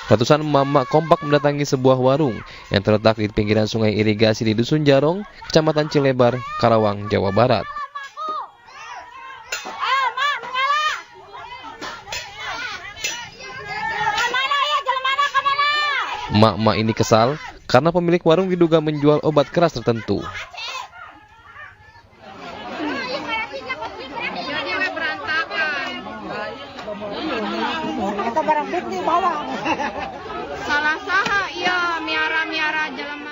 Ratusan emak-emak kompak mendatangi sebuah warung yang terletak di pinggiran sungai irigasi di Dusun Jarong, Kecamatan Cilebar, Karawang, Jawa Barat. Emak-emak ini kesal karena pemilik warung diduga menjual obat keras tertentu.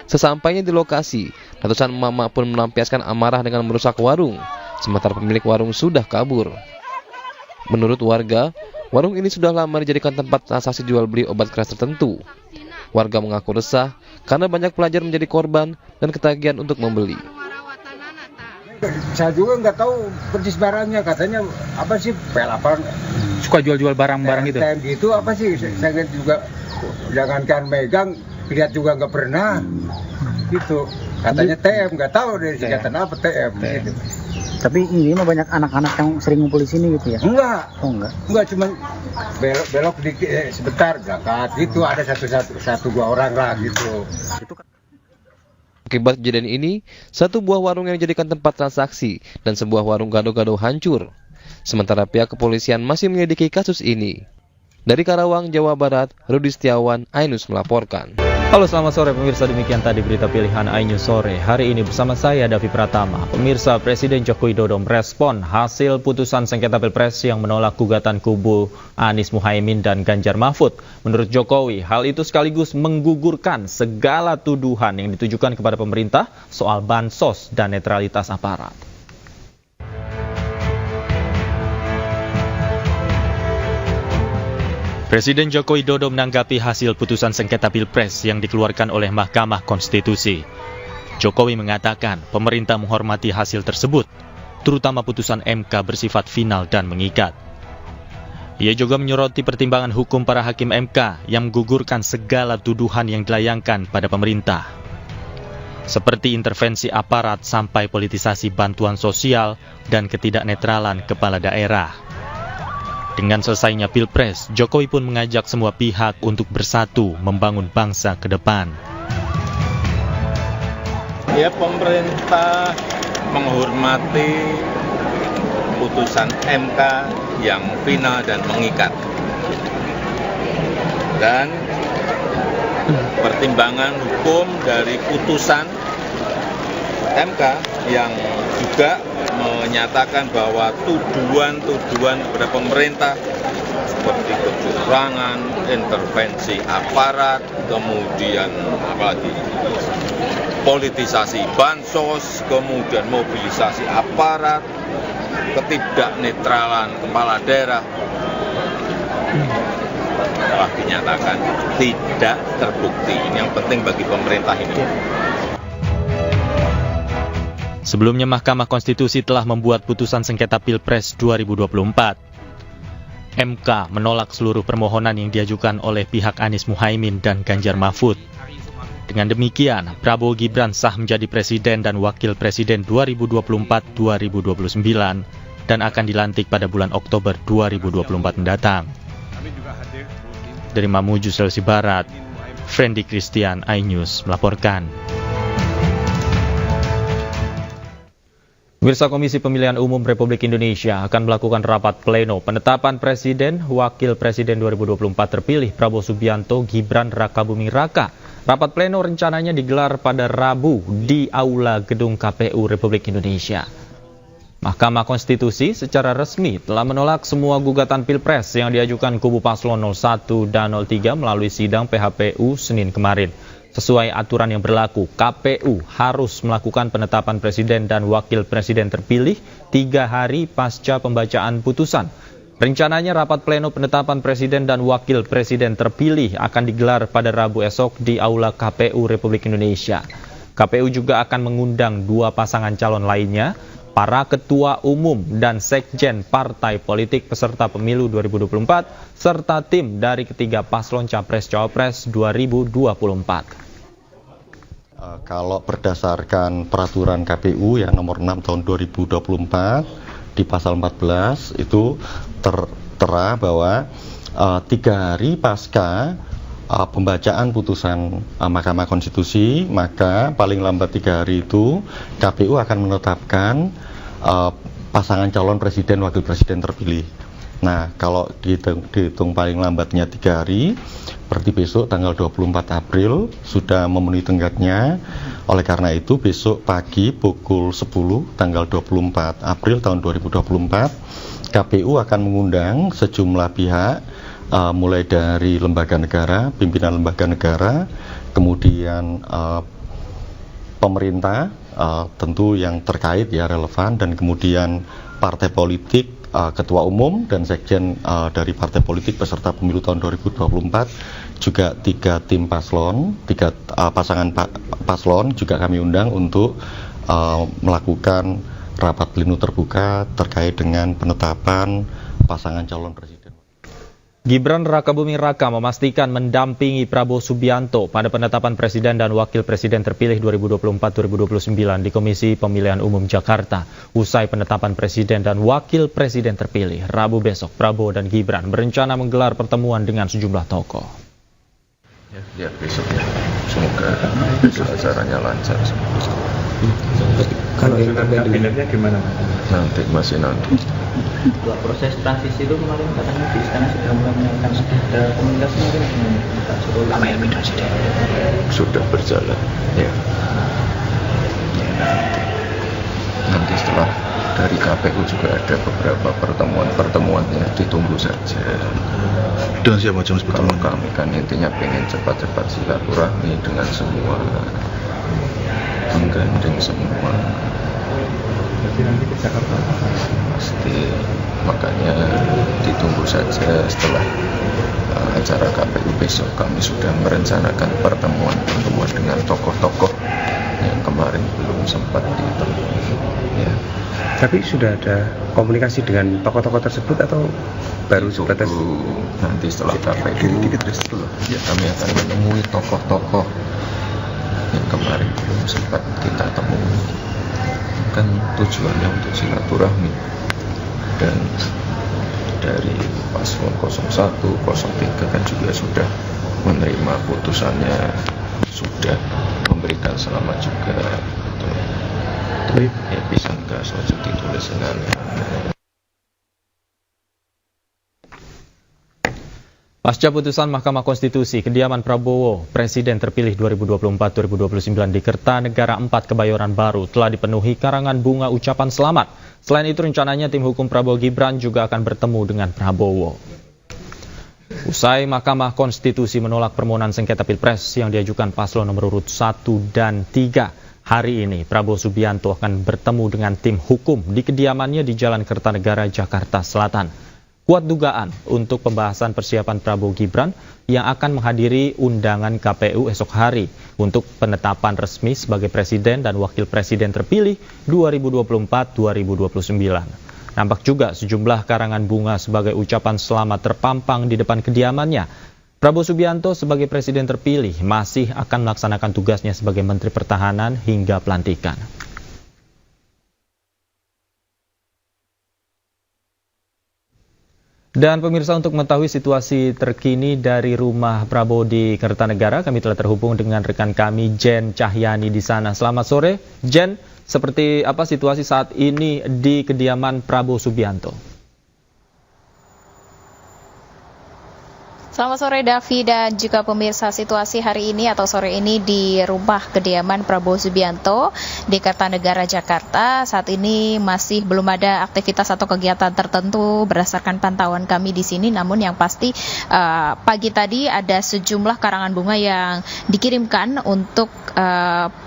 Sesampainya di lokasi, ratusan emak-emak pun melampiaskan amarah dengan merusak warung, sementara pemilik warung sudah kabur. Menurut warga, warung ini sudah lama dijadikan tempat transaksi jual beli obat keras tertentu. Warga mengaku resah karena banyak pelajar menjadi korban dan ketagihan untuk membeli. Saya juga nggak tahu persis barangnya, katanya apa sih pel-apa Suka jual-jual barang-barang gitu? TM gitu apa sih, saya juga jangankan megang, lihat juga nggak pernah gitu. Katanya TM, nggak tahu dari singkatan apa TM. Gitu. Tapi ini mah banyak anak-anak yang sering ngumpul di sini gitu ya? Enggak. Oh enggak. Enggak, cuma belok dikit sebentar berangkat gitu, ada satu dua orang lah gitu. Akibat kejadian ini, satu buah warung yang dijadikan tempat transaksi dan sebuah warung gado-gado hancur. Sementara pihak kepolisian masih menyelidiki kasus ini. Dari Karawang, Jawa Barat, Rudi Setiawan, iNews melaporkan. Halo, selamat sore pemirsa, demikian tadi berita pilihan iNews sore. Hari ini bersama saya Davi Pratama. Pemirsa, Presiden Joko Widodo merespon hasil putusan sengketa Pilpres yang menolak gugatan kubu Anies Muhaimin dan Ganjar Mahfud. Menurut Jokowi, hal itu sekaligus menggugurkan segala tuduhan yang ditujukan kepada pemerintah soal bansos dan netralitas aparat. Presiden Joko Widodo menanggapi hasil putusan sengketa Pilpres yang dikeluarkan oleh Mahkamah Konstitusi. Jokowi mengatakan pemerintah menghormati hasil tersebut, terutama putusan MK bersifat final dan mengikat. Ia juga menyoroti pertimbangan hukum para hakim MK yang menggugurkan segala tuduhan yang dilayangkan pada pemerintah, seperti intervensi aparat sampai politisasi bantuan sosial dan ketidaknetralan kepala daerah. Dengan selesainya Pilpres, Jokowi pun mengajak semua pihak untuk bersatu membangun bangsa ke depan. Ya, pemerintah menghormati putusan MK yang final dan mengikat. Dan pertimbangan hukum dari putusan MK yang juga menyatakan bahwa tuduhan-tuduhan kepada pemerintah seperti kecurangan, intervensi aparat, kemudian apalagi politisasi bansos, kemudian mobilisasi aparat, ketidaknetralan kepala daerah telah dinyatakan tidak terbukti. Ini yang penting bagi pemerintah ini. Sebelumnya Mahkamah Konstitusi telah membuat putusan sengketa Pilpres 2024. MK menolak seluruh permohonan yang diajukan oleh pihak Anies Muhaimin dan Ganjar Mahfud. Dengan demikian, Prabowo Gibran sah menjadi Presiden dan Wakil Presiden 2024-2029 dan akan dilantik pada bulan Oktober 2024 mendatang. Dari Mamuju, Sulawesi Barat, Fendi Christian, iNews melaporkan. Pemirsa, Komisi Pemilihan Umum Republik Indonesia akan melakukan rapat pleno penetapan Presiden, Wakil Presiden 2024 terpilih Prabowo Subianto, Gibran Rakabuming Raka. Rapat pleno rencananya digelar pada Rabu di Aula Gedung KPU Republik Indonesia. Mahkamah Konstitusi secara resmi telah menolak semua gugatan Pilpres yang diajukan kubu Paslon 01 dan 03 melalui sidang PHPU Senin kemarin. Sesuai aturan yang berlaku, KPU harus melakukan penetapan Presiden dan Wakil Presiden terpilih 3 hari pasca pembacaan putusan. Rencananya rapat pleno penetapan Presiden dan Wakil Presiden terpilih akan digelar pada Rabu esok di Aula KPU Republik Indonesia. KPU juga akan mengundang 2 pasangan calon lainnya, para ketua umum dan sekjen partai politik peserta pemilu 2024, serta tim dari ketiga paslon Capres-Cawapres 2024. Kalau berdasarkan peraturan KPU yang nomor 6 tahun 2024 di pasal 14 itu tertera bahwa 3 hari pasca pembacaan putusan Mahkamah Konstitusi, maka paling lambat 3 hari itu KPU akan menetapkan pasangan calon presiden wakil presiden terpilih. Nah, kalau dihitung paling lambatnya 3 hari, berarti besok tanggal 24 April sudah memenuhi tenggatnya. Oleh karena itu besok pagi pukul 10 tanggal 24 April tahun 2024 KPU akan mengundang sejumlah pihak, mulai dari lembaga negara, pimpinan lembaga negara, kemudian pemerintah, tentu yang terkait ya relevan, dan kemudian partai politik, ketua umum dan sekjen dari partai politik peserta pemilu tahun 2024, juga 3 tim paslon, 3 pasangan paslon juga kami undang untuk melakukan rapat pleno terbuka terkait dengan penetapan pasangan calon presiden. Gibran Rakabuming Raka memastikan mendampingi Prabowo Subianto pada penetapan presiden dan wakil presiden terpilih 2024-2029 di Komisi Pemilihan Umum Jakarta. Usai penetapan presiden dan wakil presiden terpilih, Rabu besok Prabowo dan Gibran berencana menggelar pertemuan dengan sejumlah tokoh. Ya, lihat besok ya. Semoga besok acaranya lancar. Kalau kabinetnya gimana? Masih nanti. Buat proses transisi itu kemarin katanya di istana sudah mulai menyiapkan ada komunikasi mungkin dengan Pak Jokowi sama Elmi Presiden. Sudah berjalan. Ya. Nanti setelah dari KPU juga ada beberapa pertemuan ya, ditunggu saja. Dengan siapa jenis pertemuan? Kalau kami kan intinya pengen cepat-cepat silaturahmi dengan semua, menggandeng semua. Nanti ke Jakarta pasti, makanya ditunggu saja. Setelah acara KPU besok kami sudah merencanakan pertemuan dengan tokoh-tokoh yang kemarin belum sempat ditemui ya. Tapi sudah ada komunikasi dengan tokoh-tokoh tersebut atau baru sebatas? Nanti setelah KPU ya, kami akan menemui tokoh-tokoh yang kemarin belum sempat kita temui. Kan tujuannya untuk silaturahmi, dan dari paslon 01, 03 kan juga sudah menerima putusannya, sudah memberikan selamat juga. Ya bisa enggak saja ditulis dengan Pasca putusan Mahkamah Konstitusi, kediaman Prabowo, Presiden terpilih 2024-2029 di Kertanegara 4 Kebayoran Baru telah dipenuhi karangan bunga ucapan selamat. Selain itu rencananya tim hukum Prabowo Gibran juga akan bertemu dengan Prabowo. Usai Mahkamah Konstitusi menolak permohonan sengketa Pilpres yang diajukan paslon nomor urut 1 dan 3, hari ini Prabowo Subianto akan bertemu dengan tim hukum di kediamannya di Jalan Kertanegara, Jakarta Selatan. Kuat dugaan untuk pembahasan persiapan Prabowo Gibran yang akan menghadiri undangan KPU esok hari untuk penetapan resmi sebagai presiden dan wakil presiden terpilih 2024-2029. Nampak juga sejumlah karangan bunga sebagai ucapan selamat terpampang di depan kediamannya. Prabowo Subianto sebagai presiden terpilih masih akan melaksanakan tugasnya sebagai Menteri Pertahanan hingga pelantikan. Dan pemirsa, untuk mengetahui situasi terkini dari rumah Prabowo di Kertanegara, kami telah terhubung dengan rekan kami Jen Cahyani di sana. Selamat sore, Jen. Seperti apa situasi saat ini di kediaman Prabowo Subianto? Selamat sore Davi dan juga pemirsa, situasi hari ini atau sore ini di rumah kediaman Prabowo Subianto di Kertanegara, Jakarta. Saat ini masih belum ada aktivitas atau kegiatan tertentu berdasarkan pantauan kami di sini. Namun yang pasti pagi tadi ada sejumlah karangan bunga yang dikirimkan untuk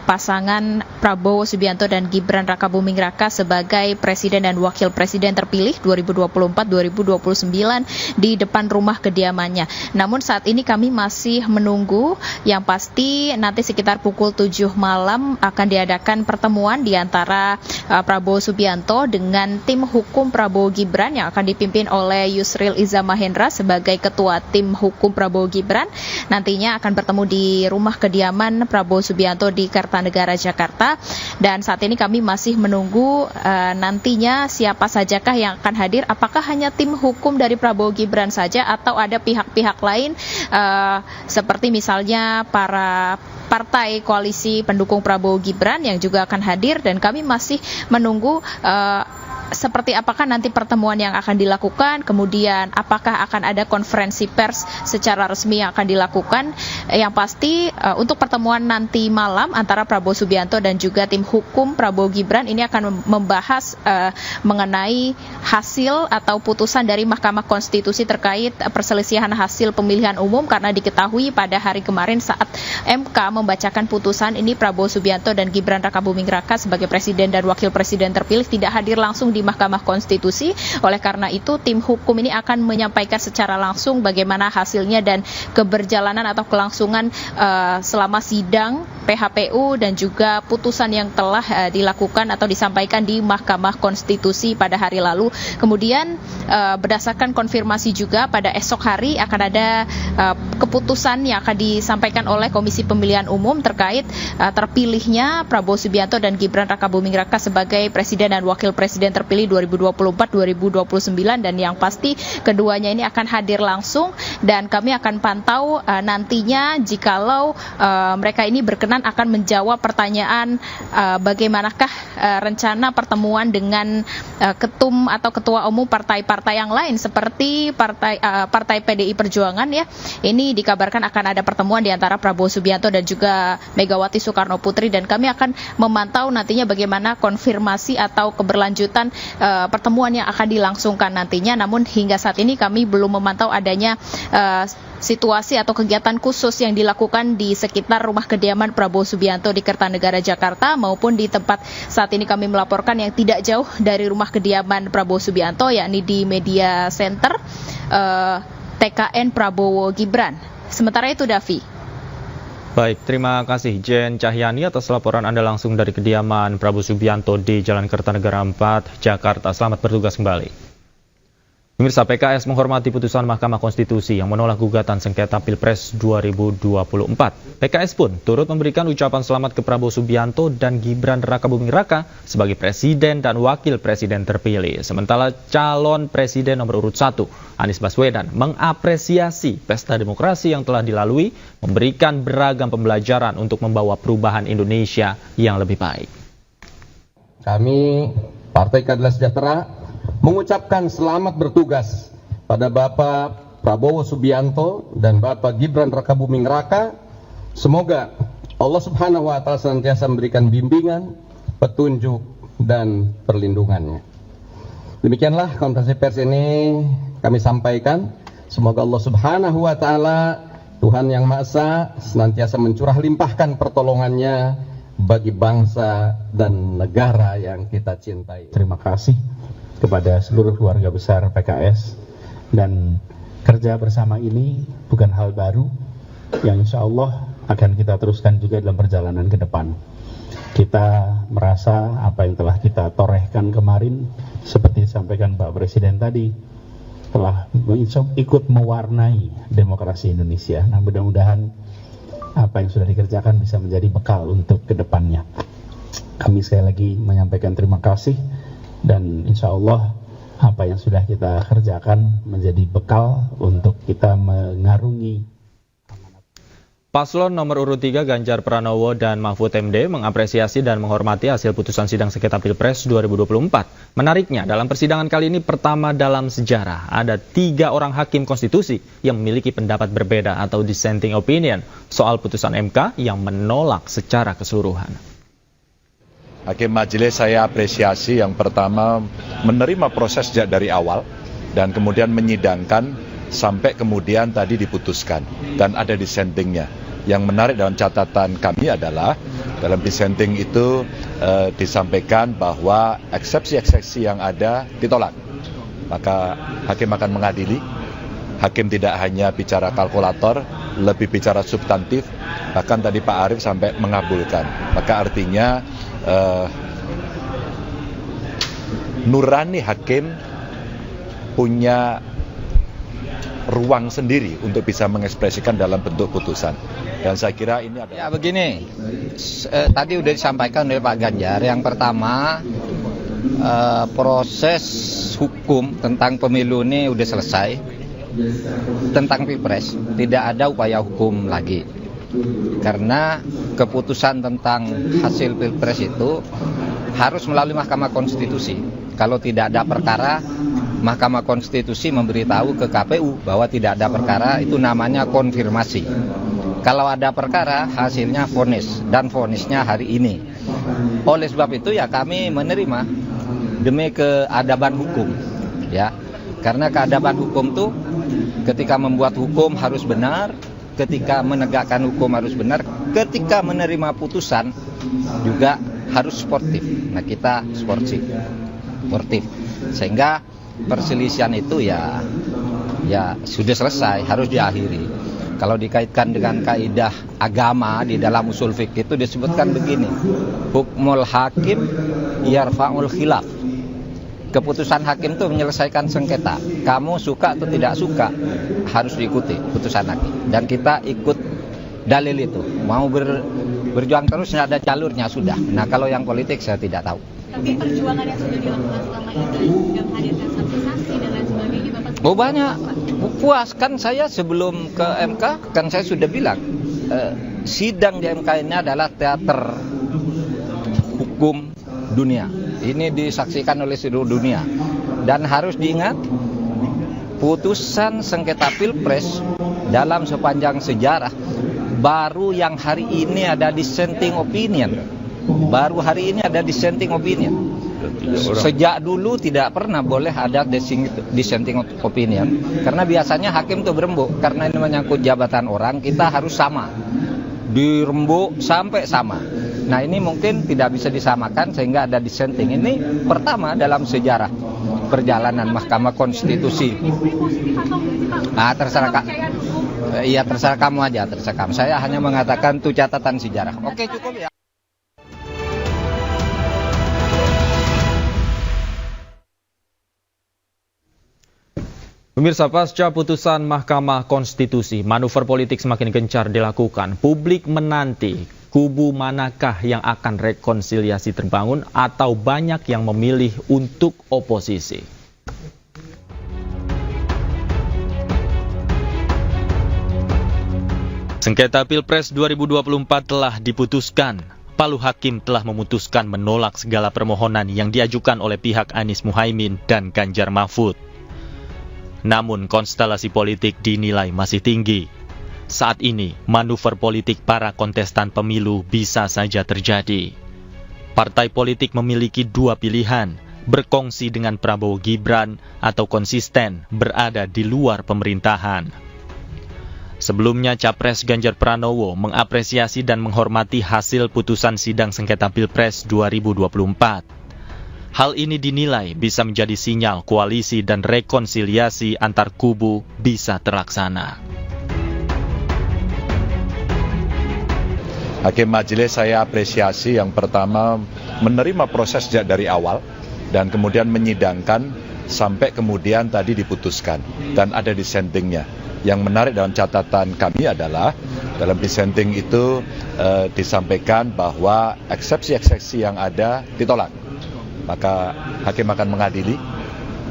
pasangan Prabowo Subianto dan Gibran Rakabuming Raka sebagai presiden dan wakil presiden terpilih 2024-2029 di depan rumah kediamannya. Namun saat ini kami masih menunggu, yang pasti nanti sekitar pukul 7 malam akan diadakan pertemuan di antara Prabowo Subianto dengan tim hukum Prabowo Gibran yang akan dipimpin oleh Yusril Iza Mahendra sebagai ketua tim hukum Prabowo Gibran. Nantinya akan bertemu di rumah kediaman Prabowo Subianto di Kertanegara, Jakarta. Dan saat ini kami masih menunggu nantinya siapa sajakah yang akan hadir, apakah hanya tim hukum dari Prabowo Gibran saja atau ada pihak-pihak pihak lain seperti misalnya para partai koalisi pendukung Prabowo Gibran yang juga akan hadir, dan kami masih menunggu seperti apakah nanti pertemuan yang akan dilakukan, kemudian apakah akan ada konferensi pers secara resmi yang akan dilakukan. Yang pasti untuk pertemuan nanti malam antara Prabowo Subianto dan juga tim hukum Prabowo Gibran ini akan membahas mengenai hasil atau putusan dari Mahkamah Konstitusi terkait perselisihan hasil pemilihan umum, karena diketahui pada hari kemarin saat MK membacakan putusan ini Prabowo Subianto dan Gibran Rakabuming Raka sebagai presiden dan wakil presiden terpilih tidak hadir langsung di Mahkamah Konstitusi. Oleh karena itu tim hukum ini akan menyampaikan secara langsung bagaimana hasilnya dan keberjalanan atau kelangsungan selama sidang PHPU dan juga putusan yang telah dilakukan atau disampaikan di Mahkamah Konstitusi pada hari lalu. Kemudian berdasarkan konfirmasi juga pada esok hari akan ada keputusan yang akan disampaikan oleh Komisi Pemilihan Umum terkait terpilihnya Prabowo Subianto dan Gibran Rakabuming Raka sebagai presiden dan wakil presiden terpilih 2024-2029, dan yang pasti keduanya ini akan hadir langsung dan kami akan pantau nantinya jikalau mereka ini berkenan akan menjawab pertanyaan bagaimanakah rencana pertemuan dengan ketum atau ketua umum partai-partai yang lain seperti partai PDI Perjuangan ya. Ini dikabarkan akan ada pertemuan di antara Prabowo Subianto dan juga Megawati Soekarno Putri, dan kami akan memantau nantinya bagaimana konfirmasi atau keberlanjutan pertemuan yang akan dilangsungkan nantinya. Namun hingga saat ini kami belum memantau adanya situasi atau kegiatan khusus yang dilakukan di sekitar rumah kediaman Prabowo Subianto di Kertanegara, Jakarta, maupun di tempat saat ini kami melaporkan yang tidak jauh dari rumah kediaman Prabowo Subianto, yakni di Media Center TKN Prabowo Gibran. Sementara itu, Davi. Baik, terima kasih Jen Cahyani atas laporan Anda langsung dari kediaman Prabowo Subianto di Jalan Kertanegara 4, Jakarta. Selamat bertugas kembali. Pemirsa, PKS menghormati putusan Mahkamah Konstitusi yang menolak gugatan sengketa Pilpres 2024. PKS pun turut memberikan ucapan selamat ke Prabowo Subianto dan Gibran Rakabuming Raka sebagai presiden dan wakil presiden terpilih. Sementara calon presiden nomor urut 1, Anies Baswedan, mengapresiasi pesta demokrasi yang telah dilalui, memberikan beragam pembelajaran untuk membawa perubahan Indonesia yang lebih baik. Kami, Partai Keadilan Sejahtera, mengucapkan selamat bertugas pada Bapak Prabowo Subianto dan Bapak Gibran Rakabuming Raka. Semoga Allah Subhanahu wa Ta'ala senantiasa memberikan bimbingan, petunjuk, dan perlindungannya. Demikianlah konferensi pers ini kami sampaikan. Semoga Allah Subhanahu wa Ta'ala, Tuhan Yang Maha Esa, senantiasa mencurah limpahkan pertolongannya bagi bangsa dan negara yang kita cintai. Terima kasih kepada seluruh keluarga besar PKS, dan kerja bersama ini bukan hal baru yang insya Allah akan kita teruskan juga dalam perjalanan ke depan. Kita merasa apa yang telah kita torehkan kemarin, seperti disampaikan Pak Presiden tadi, telah ikut mewarnai demokrasi Indonesia. Nah, mudah-mudahan apa yang sudah dikerjakan bisa menjadi bekal untuk ke depannya. Kami sekali lagi menyampaikan terima kasih, dan insya Allah apa yang sudah kita kerjakan menjadi bekal untuk kita mengarungi. Paslon nomor urut 3 Ganjar Pranowo dan Mahfud MD mengapresiasi dan menghormati hasil putusan sidang sengketa Pilpres 2024. Menariknya, dalam persidangan kali ini pertama dalam sejarah ada 3 orang hakim konstitusi yang memiliki pendapat berbeda atau dissenting opinion soal putusan MK yang menolak secara keseluruhan. Hakim majelis saya apresiasi yang pertama menerima proses sejak dari awal dan kemudian menyidangkan sampai kemudian tadi diputuskan dan ada dissentingnya. Yang menarik dalam catatan kami adalah dalam dissenting itu disampaikan bahwa eksepsi-eksepsi yang ada ditolak. Maka hakim akan mengadili. Hakim tidak hanya bicara kalkulator, lebih bicara substantif. Bahkan tadi Pak Arief sampai mengabulkan. Maka artinya nurani hakim punya ruang sendiri untuk bisa mengekspresikan dalam bentuk putusan. Dan saya kira ini adalah... Ya begini, tadi sudah disampaikan oleh Pak Ganjar. Yang pertama, proses hukum tentang pemilu ini sudah selesai. tentang Pilpres tidak ada upaya hukum lagi. Karena keputusan tentang hasil Pilpres itu harus melalui Mahkamah Konstitusi. Kalau tidak ada perkara, Mahkamah Konstitusi memberitahu ke KPU bahwa tidak ada perkara, itu namanya konfirmasi. Kalau ada perkara, hasilnya vonis, dan vonisnya hari ini. Oleh sebab itu ya kami menerima demi keadaban hukum, ya. Karena keadaban hukum tuh ketika membuat hukum harus benar, ketika menegakkan hukum harus benar, ketika menerima putusan juga harus sportif. Nah, kita sportif. Sehingga perselisihan itu ya sudah selesai, harus diakhiri. Kalau dikaitkan dengan kaidah agama di dalam usul fikih itu disebutkan begini, hukmul hakim yarfa'ul khilaf. Keputusan hakim itu menyelesaikan sengketa. Kamu suka atau tidak suka harus diikuti putusan hakim. Dan kita ikut dalil itu. Mau berjuang terus ada jalurnya sudah. Nah, kalau yang politik saya tidak tahu. Tapi perjuangan yang sudah dilakukan selama ini sudah menghadirkan saksi-saksi dan lain sebagainya, Bapak. Oh, banyak. Puas kan saya sebelum ke MK kan saya sudah bilang sidang di MK ini adalah teater hukum dunia. Ini disaksikan oleh seluruh dunia. Dan harus diingat, putusan sengketa Pilpres dalam sepanjang sejarah baru yang hari ini ada dissenting opinion. Baru hari ini ada dissenting opinion. Sejak dulu tidak pernah boleh ada dissenting opinion. Karena biasanya hakim itu berembuk. Karena ini menyangkut jabatan orang, kita harus sama. Dirembuk sampai sama. Nah, ini mungkin tidak bisa disamakan sehingga ada dissenting. Ini pertama dalam sejarah perjalanan Mahkamah Konstitusi. Terserah Kak. Iya, terserah kamu aja, terserah kamu. Saya hanya mengatakan itu catatan sejarah. Oke, cukup ya. Pemirsa, pasca putusan Mahkamah Konstitusi, manuver politik semakin gencar dilakukan. Publik menanti kubu manakah yang akan rekonsiliasi terbangun atau banyak yang memilih untuk oposisi. Sengketa Pilpres 2024 telah diputuskan. Palu Hakim telah memutuskan menolak segala permohonan yang diajukan oleh pihak Anies Muhaimin dan Ganjar Mahfud. Namun konstelasi politik dinilai masih tinggi. Saat ini, manuver politik para kontestan pemilu bisa saja terjadi. Partai politik memiliki dua pilihan, berkongsi dengan Prabowo Gibran atau konsisten berada di luar pemerintahan. Sebelumnya, Capres Ganjar Pranowo mengapresiasi dan menghormati hasil putusan sidang sengketa Pilpres 2024. Hal ini dinilai bisa menjadi sinyal koalisi dan rekonsiliasi antar kubu bisa terlaksana. Hakim Majelis saya apresiasi yang pertama menerima proses sejak dari awal dan kemudian menyidangkan sampai kemudian tadi diputuskan dan ada dissentingnya. Yang menarik dalam catatan kami adalah dalam dissenting itu disampaikan bahwa eksepsi-eksepsi yang ada ditolak. Maka hakim akan mengadili.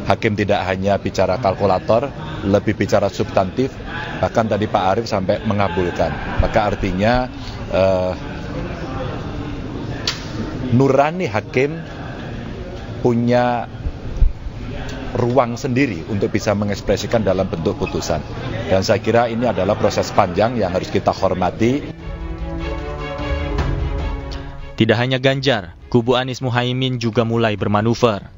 Hakim tidak hanya bicara kalkulator, lebih bicara substantif. Bahkan tadi Pak Arief sampai mengabulkan. Maka artinya nurani hakim punya ruang sendiri untuk bisa mengekspresikan dalam bentuk putusan. Dan saya kira ini adalah proses panjang yang harus kita hormati. Tidak hanya Ganjar, kubu Anies Muhaimin juga mulai bermanuver.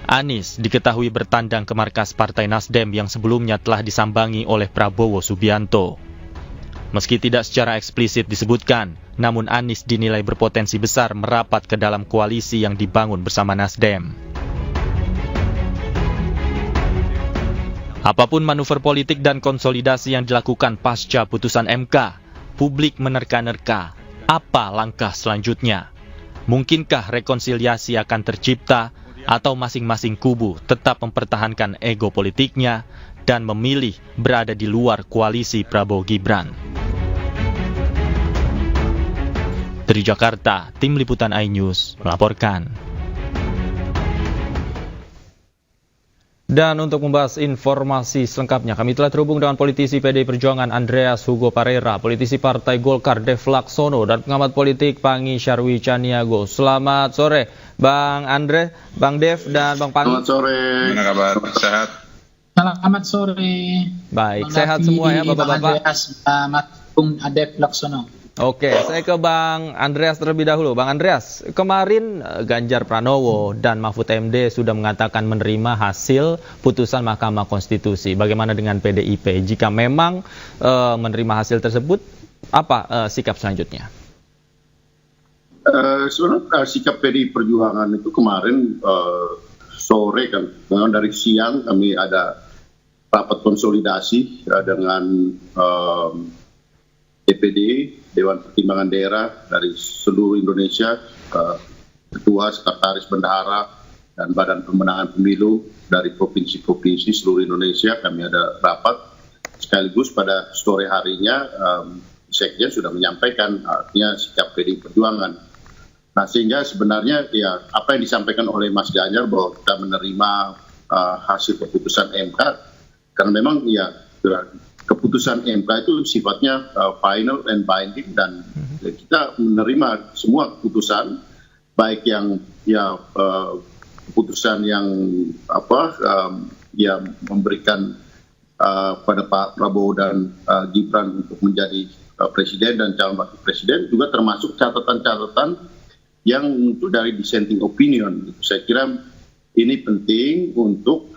Anies diketahui bertandang ke markas Partai Nasdem yang sebelumnya telah disambangi oleh Prabowo Subianto. Meski tidak secara eksplisit disebutkan, namun Anies dinilai berpotensi besar merapat ke dalam koalisi yang dibangun bersama Nasdem. Apapun manuver politik dan konsolidasi yang dilakukan pasca putusan MK, publik menerka-nerka apa langkah selanjutnya. Mungkinkah rekonsiliasi akan tercipta atau masing-masing kubu tetap mempertahankan ego politiknya dan memilih berada di luar koalisi Prabowo Gibran? Dari Jakarta, Tim Liputan iNews melaporkan. Dan untuk membahas informasi selengkapnya, kami telah terhubung dengan politisi PDI Perjuangan Andreas Hugo Parera, politisi Partai Golkar Dev Laksono, dan pengamat politik Pangi Syarwi Caniago. Selamat sore, Bang Andre, Bang Dev, dan Bang Pangi. Selamat sore. Gimana kabar? Sehat? Selamat sore. Baik, Bang sehat Davi, semua ya Bapak-Bapak. Bang Andreas, Bung Dev Laksono. Oke, saya ke Bang Andreas terlebih dahulu. Bang Andreas, kemarin Ganjar Pranowo dan Mahfud MD sudah mengatakan menerima hasil putusan Mahkamah Konstitusi. Bagaimana dengan PDIP? Jika memang menerima hasil tersebut, apa sikap selanjutnya? Sebenarnya sikap PDI Perjuangan itu kemarin sore kan, dari siang kami ada rapat konsolidasi dengan DPD, Dewan Pertimbangan Daerah dari seluruh Indonesia, Ketua, Sekretaris Bendahara, dan Badan Pemenangan Pemilu dari provinsi-provinsi seluruh Indonesia. Kami ada rapat sekaligus pada sore harinya Sekjen sudah menyampaikan artinya sikap PDI Perjuangan. Nah, sehingga sebenarnya ya apa yang disampaikan oleh Mas Ganjar bahwa kita menerima hasil keputusan MK, karena memang ya keputusan MK itu sifatnya final and binding, dan kita menerima semua keputusan, baik yang keputusan yang yang memberikan pada Pak Prabowo dan Gibran untuk menjadi presiden dan calon wakil presiden, juga termasuk catatan-catatan yang muncul dari dissenting opinion. Saya kira ini penting untuk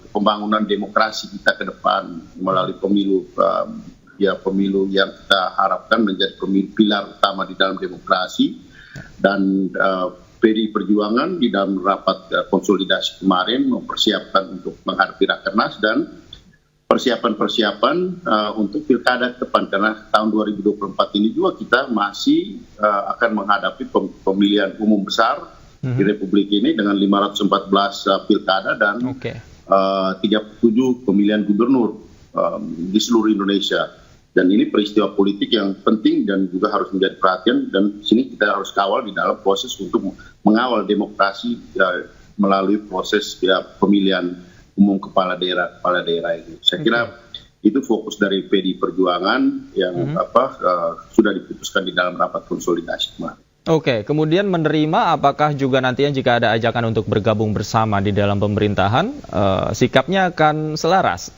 pembangunan demokrasi kita ke depan melalui pemilu pemilu yang kita harapkan menjadi pemilu pilar utama di dalam demokrasi. Dan PDI Perjuangan di dalam rapat konsolidasi kemarin mempersiapkan untuk menghadapi Rakernas dan persiapan untuk pilkada ke depan, karena tahun 2024 ini juga kita masih akan menghadapi pemilihan umum besar di Republik ini dengan 514 pilkada dan 37 pemilihan gubernur di seluruh Indonesia. Dan ini peristiwa politik yang penting dan juga harus menjadi perhatian, dan sini kita harus kawal di dalam proses untuk mengawal demokrasi melalui proses pemilihan umum kepala daerah itu. Saya kira itu fokus dari PDI Perjuangan yang sudah diputuskan di dalam rapat konsolidasi kemarin. Oke, kemudian menerima, apakah juga nantinya jika ada ajakan untuk bergabung bersama di dalam pemerintahan, sikapnya akan selaras?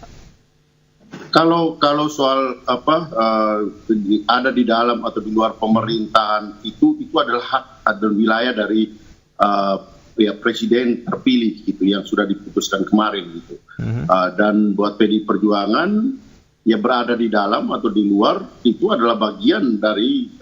Kalau soal ada di dalam atau di luar pemerintahan itu adalah hak dan wilayah dari presiden terpilih gitu yang sudah diputuskan kemarin gitu. Dan buat PDI Perjuangan ya berada di dalam atau di luar itu adalah bagian dari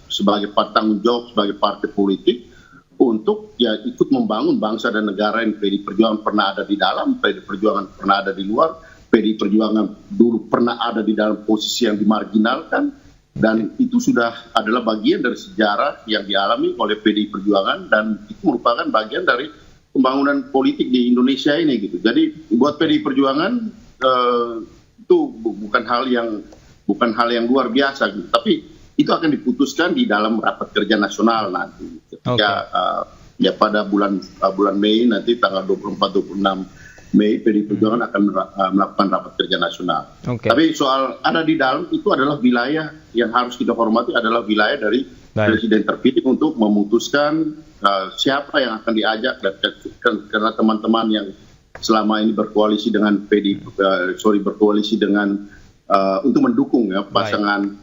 sebagai tanggung jawab sebagai partai politik untuk ya ikut membangun bangsa dan negara. Yang PDI Perjuangan pernah ada di dalam, PDI Perjuangan pernah ada di luar, PDI Perjuangan dulu pernah ada di dalam posisi yang dimarginalkan, dan itu sudah adalah bagian dari sejarah yang dialami oleh PDI Perjuangan, dan itu merupakan bagian dari pembangunan politik di Indonesia ini gitu. Jadi buat PDI Perjuangan itu bukan hal yang luar biasa gitu, tapi itu akan diputuskan di dalam rapat kerja nasional nanti ketika ya pada bulan Mei nanti tanggal 24-26 Mei PDI Perjuangan akan melakukan rapat kerja nasional. Tapi soal ada di dalam itu adalah wilayah yang harus kita hormati, adalah wilayah dari presiden terpilih untuk memutuskan siapa yang akan diajak, karena teman-teman yang selama ini berkoalisi dengan berkoalisi dengan untuk mendukung ya pasangan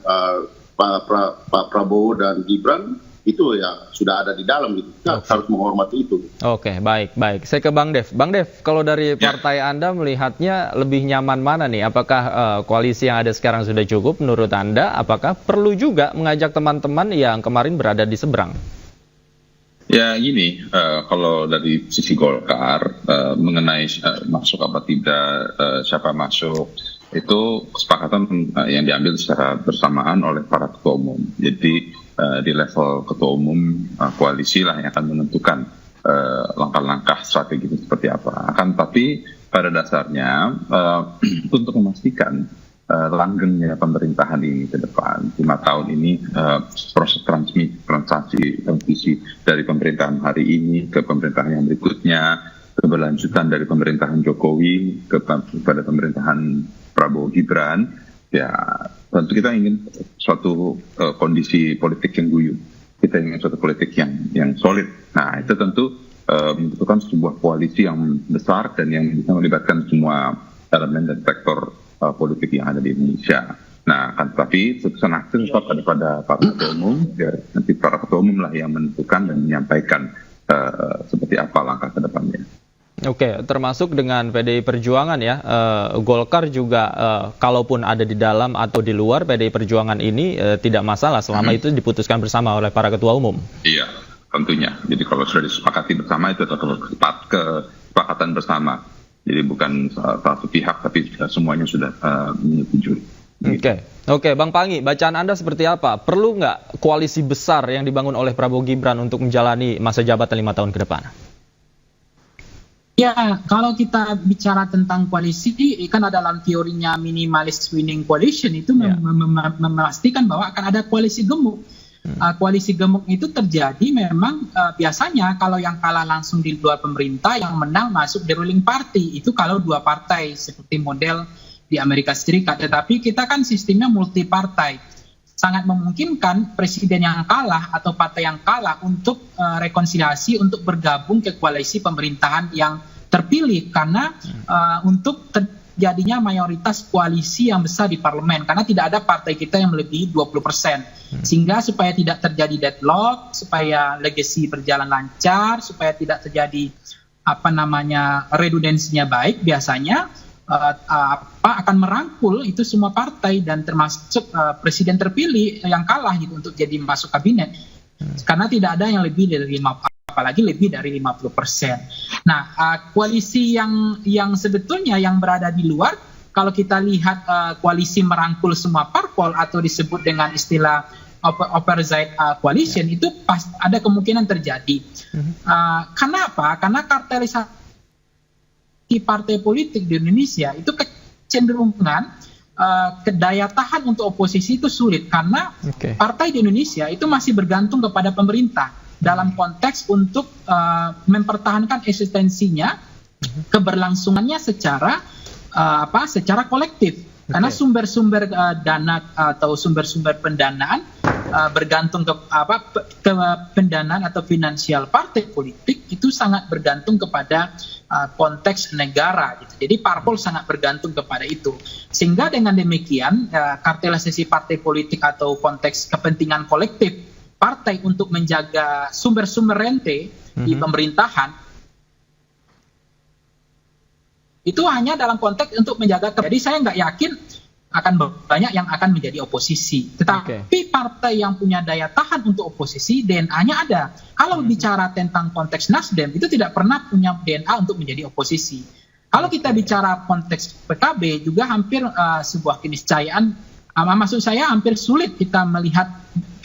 Pak Prabowo dan Gibran itu ya sudah ada di dalam gitu. Kita harus menghormati itu. Oke, baik. Saya ke Bang Dev. Bang Dev, kalau dari partai Anda melihatnya lebih nyaman mana nih? Apakah koalisi yang ada sekarang sudah cukup menurut Anda? Apakah perlu juga mengajak teman-teman yang kemarin berada di seberang? Ya gini, kalau dari sisi Golkar mengenai masuk apa tidak, siapa masuk, itu kesepakatan yang diambil secara bersamaan oleh para ketua umum. Jadi di level ketua umum koalisi lah yang akan menentukan langkah-langkah strategi itu seperti apa. Tapi pada dasarnya untuk memastikan langgengnya pemerintahan ini ke depan 5 tahun ini, proses transisi dari pemerintahan hari ini ke pemerintahan yang berikutnya, keberlanjutan dari pemerintahan Jokowi kepada pemerintahan Prabowo Gibran, ya tentu kita ingin suatu kondisi politik yang guyup. Kita ingin suatu politik yang solid. Nah, itu tentu membutuhkan sebuah koalisi yang besar dan yang bisa melibatkan semua elemen dan sektor politik yang ada di Indonesia. Nah, kan tetapi keputusan akhir tetap ada pada para ketua umum. Ya, nanti para ketua umum lah yang menentukan dan menyampaikan seperti apa langkah ke depannya. Oke, termasuk dengan PDI Perjuangan ya, Golkar juga kalaupun ada di dalam atau di luar PDI Perjuangan ini tidak masalah selama itu diputuskan bersama oleh para ketua umum. Iya, tentunya. Jadi kalau sudah disepakati bersama itu adalah kesepakatan bersama. Jadi bukan satu pihak tapi semuanya sudah menyetujui. Oke, Bang Pangi, bacaan Anda seperti apa? Perlu nggak koalisi besar yang dibangun oleh Prabowo Gibran untuk menjalani masa jabatan 5 tahun ke depan? Ya, kalau kita bicara tentang koalisi, kan ada dalam teorinya minimalis winning coalition itu memastikan bahwa akan ada koalisi gemuk. Koalisi gemuk itu terjadi memang biasanya kalau yang kalah langsung di luar pemerintah, yang menang masuk di ruling party. Itu kalau dua partai seperti model di Amerika Serikat. Tetapi kita kan sistemnya multi partai. Sangat memungkinkan presiden yang kalah atau partai yang kalah untuk rekonsiliasi, untuk bergabung ke koalisi pemerintahan yang terpilih karena untuk terjadinya mayoritas koalisi yang besar di parlemen, karena tidak ada partai kita yang melebihi 20%. Sehingga supaya tidak terjadi deadlock, supaya legacy berjalan lancar, supaya tidak terjadi redundansinya baik, biasanya akan merangkul itu semua partai dan termasuk presiden terpilih yang kalah gitu untuk jadi masuk kabinet, karena tidak ada yang lebih dari apalagi lebih dari 50%. Nah, koalisi yang sebetulnya yang berada di luar, kalau kita lihat koalisi merangkul semua parpol atau disebut dengan istilah opposite coalition, itu ada kemungkinan terjadi. Kenapa? Karena kartelisasi partai politik di Indonesia itu kecenderungan daya tahan untuk oposisi itu sulit karena partai di Indonesia itu masih bergantung kepada pemerintah dalam konteks untuk mempertahankan eksistensinya, keberlangsungannya secara kolektif. Karena sumber-sumber dana atau sumber-sumber pendanaan bergantung ke pendanaan atau finansial partai politik itu sangat bergantung kepada konteks negara gitu. Jadi parpol sangat bergantung kepada itu. Sehingga dengan demikian kartelisasi partai politik atau konteks kepentingan kolektif partai untuk menjaga sumber-sumber rente di pemerintahan itu hanya dalam konteks untuk menjaga. Jadi saya nggak yakin akan banyak yang akan menjadi oposisi. Tetapi partai yang punya daya tahan untuk oposisi, DNA-nya ada. Kalau bicara tentang konteks Nasdem, itu tidak pernah punya DNA untuk menjadi oposisi. Kalau kita bicara konteks PKB, juga hampir sebuah keniscayaan. Maksud saya hampir sulit kita melihat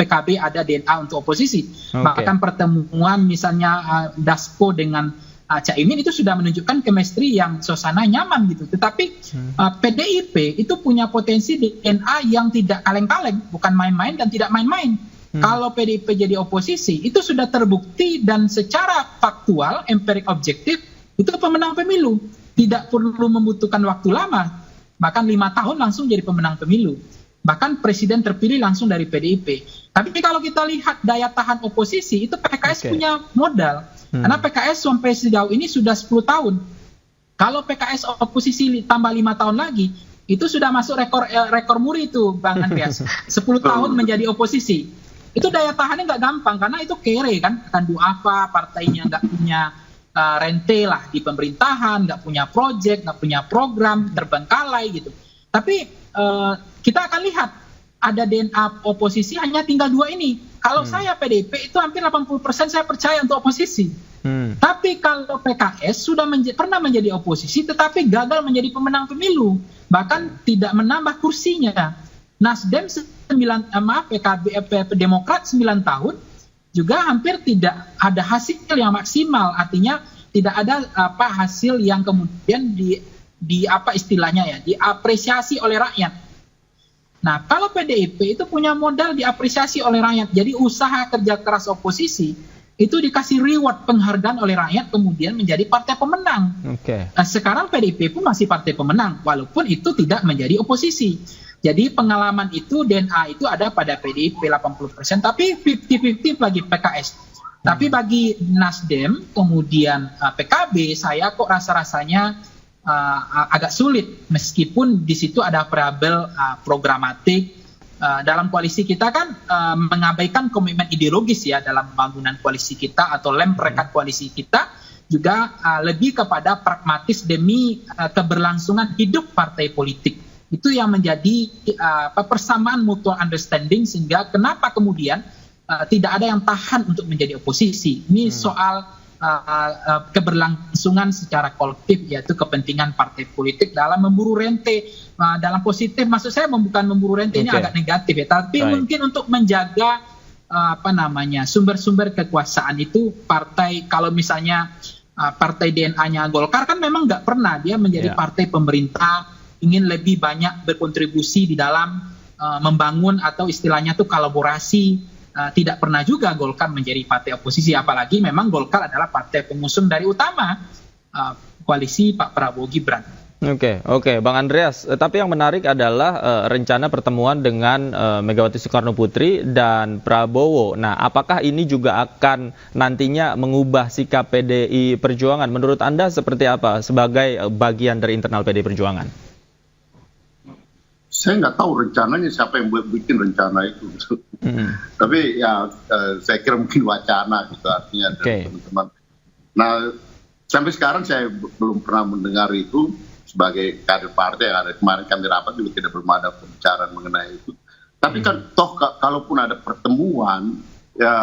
PKB ada DNA untuk oposisi. Bahkan pertemuan misalnya Dasko dengan Caimin itu sudah menunjukkan chemistry yang suasana nyaman gitu. Tetapi PDIP itu punya potensi DNA yang tidak kaleng-kaleng, bukan main-main dan tidak main-main. Kalau PDIP jadi oposisi, itu sudah terbukti dan secara faktual, empirik objektif, itu pemenang pemilu. Tidak perlu membutuhkan waktu lama, bahkan 5 tahun langsung jadi pemenang pemilu. Bahkan presiden terpilih langsung dari PDIP. Tapi kalau kita lihat daya tahan oposisi, itu PKS punya modal. Karena PKS sampai sejauh ini sudah 10 tahun. Kalau PKS oposisi tambah 5 tahun lagi, itu sudah masuk rekor muri itu, Bang Andreas. 10 tahun menjadi oposisi. Itu daya tahannya nggak gampang, karena itu kere kan. Akan apa partainya nggak punya rente lah di pemerintahan, nggak punya proyek, nggak punya program, terbengkalai gitu. Tapi kita akan lihat, ada DNA oposisi hanya tinggal 2 ini. Kalau saya PDIP itu hampir 80% saya percaya untuk oposisi. Tapi kalau PKS sudah pernah menjadi oposisi tetapi gagal menjadi pemenang pemilu, bahkan tidak menambah kursinya. Nasdem Demokrat 9 tahun juga hampir tidak ada hasil yang maksimal, artinya tidak ada hasil yang kemudian diapresiasi oleh rakyat. Nah, kalau PDIP itu punya modal diapresiasi oleh rakyat. Jadi usaha kerja keras oposisi itu dikasih reward penghargaan oleh rakyat kemudian menjadi partai pemenang. Sekarang PDIP pun masih partai pemenang walaupun itu tidak menjadi oposisi. Jadi pengalaman itu DNA itu ada pada PDIP 80%, tapi 50-50 bagi PKS. Tapi bagi Nasdem kemudian PKB saya kok rasanya agak sulit meskipun di situ ada variabel programatik. Dalam koalisi kita kan mengabaikan komitmen ideologis ya dalam pembangunan koalisi kita atau lem perekat koalisi kita juga lebih kepada pragmatis demi keberlangsungan hidup partai politik. Itu yang menjadi persamaan mutual understanding sehingga kenapa kemudian tidak ada yang tahan untuk menjadi oposisi. Ini soal keberlangsungan secara kolektif yaitu kepentingan partai politik dalam memburu rente. Dalam positif maksud saya bukan memburu rente ini agak negatif ya, tapi mungkin untuk menjaga sumber-sumber kekuasaan itu partai kalau misalnya partai DNA-nya Golkar kan memang nggak pernah dia menjadi partai pemerintah, ingin lebih banyak berkontribusi di dalam membangun atau istilahnya tuh kolaborasi. Tidak pernah juga Golkar menjadi partai oposisi, apalagi memang Golkar adalah partai pengusung dari utama koalisi Pak Prabowo Gibran. Oke, Bang Andreas. Tapi yang menarik adalah rencana pertemuan dengan Megawati Soekarno Putri dan Prabowo. Nah, apakah ini juga akan nantinya mengubah sikap PDI Perjuangan? Menurut Anda seperti apa sebagai bagian dari internal PDI Perjuangan? Saya nggak tahu rencananya siapa yang bikin rencana itu. Tapi ya saya kira mungkin wacana gitu artinya dari teman-teman. Nah, sampai sekarang saya belum pernah mendengar itu. Sebagai kader partai yang ada kemarin kami rapat juga tidak belum ada pembicaraan mengenai itu. Tapi kan toh kalaupun ada pertemuan ya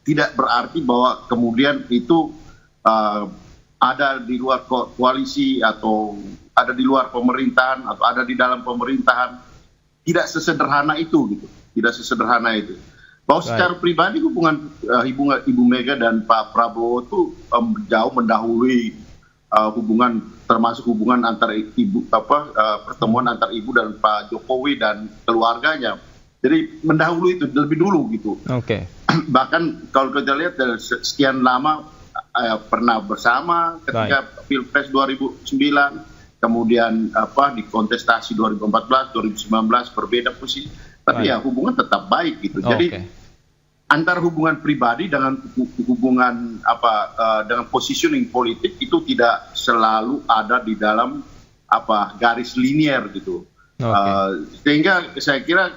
tidak berarti bahwa kemudian itu ada di luar koalisi atau ada di luar pemerintahan atau ada di dalam pemerintahan. Tidak sesederhana itu gitu. Tidak sesederhana itu. Bahwa secara pribadi hubungan Ibu Mega dan Pak Prabowo itu jauh mendahului hubungan termasuk hubungan antara pertemuan antar ibu dan Pak Jokowi dan keluarganya. Jadi mendahului itu lebih dulu gitu. Bahkan kalau kita lihat dari sekian lama pernah bersama ketika Pilpres 2009, kemudian di kontestasi 2014, 2019 berbeda posisi. Tapi ya hubungan tetap baik gitu. Jadi antara hubungan pribadi dengan hubungan dengan positioning politik itu tidak selalu ada di dalam garis linier gitu. Sehingga saya kira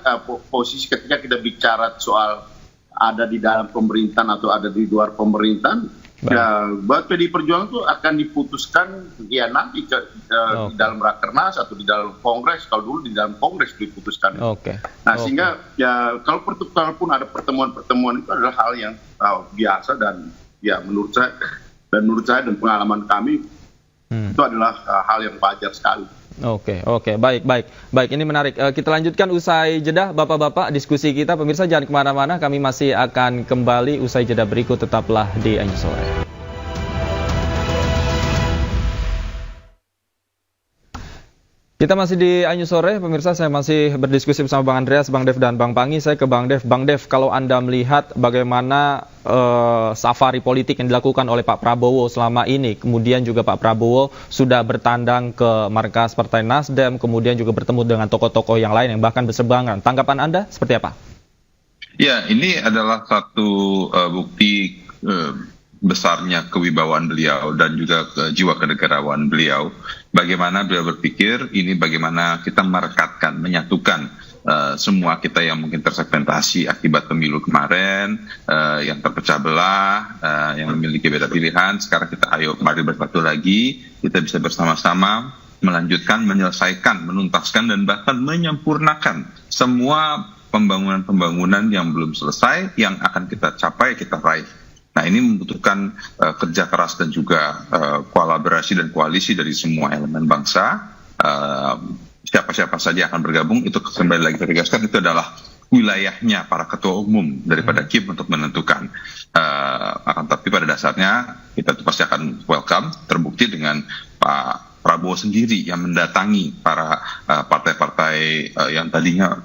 posisi ketika kita bicara soal ada di dalam pemerintahan atau ada di luar pemerintahan, ya buat PDI Perjuangan itu akan diputuskan ya nanti di dalam rakernas atau di dalam kongres. Kalau dulu di dalam kongres diputuskan. Nah sehingga ya kalaupun ada pertemuan-pertemuan itu adalah hal yang biasa dan ya menurut saya dan pengalaman kami itu adalah hal yang wajar sekali. Baik, ini menarik. Kita lanjutkan usai jeda, Bapak-Bapak, diskusi kita. Pemirsa jangan kemana-mana, kami masih akan kembali usai jeda berikut, tetaplah di Anju Sore. Kita masih di Anju Sore, pemirsa. Saya masih berdiskusi bersama Bang Andreas, Bang Dev, dan Bang Pangi. Saya ke Bang Dev. Bang Dev, kalau Anda melihat bagaimana safari politik yang dilakukan oleh Pak Prabowo selama ini, kemudian juga Pak Prabowo sudah bertandang ke markas Partai Nasdem, kemudian juga bertemu dengan tokoh-tokoh yang lain yang bahkan berseberangan. Tanggapan Anda seperti apa? Ya, ini adalah satu bukti besarnya kewibawaan beliau dan juga jiwa kenegarawan beliau. Bagaimana beliau berpikir, ini bagaimana kita merekatkan, menyatukan semua kita yang mungkin tersegmentasi akibat pemilu kemarin, yang terpecah belah, yang memiliki beda pilihan. Sekarang kita mari bersatu lagi, kita bisa bersama-sama melanjutkan, menyelesaikan, menuntaskan, dan bahkan menyempurnakan semua pembangunan-pembangunan yang belum selesai, yang akan kita capai, kita raih. Nah, ini membutuhkan kerja keras dan juga kolaborasi dan koalisi dari semua elemen bangsa. Siapa-siapa saja akan bergabung, itu kembali lagi tegaskan, itu adalah wilayahnya para ketua umum daripada KIP untuk menentukan. Akan tapi pada dasarnya kita pasti akan welcome, terbukti dengan Pak Prabowo sendiri yang mendatangi para partai-partai yang tadinya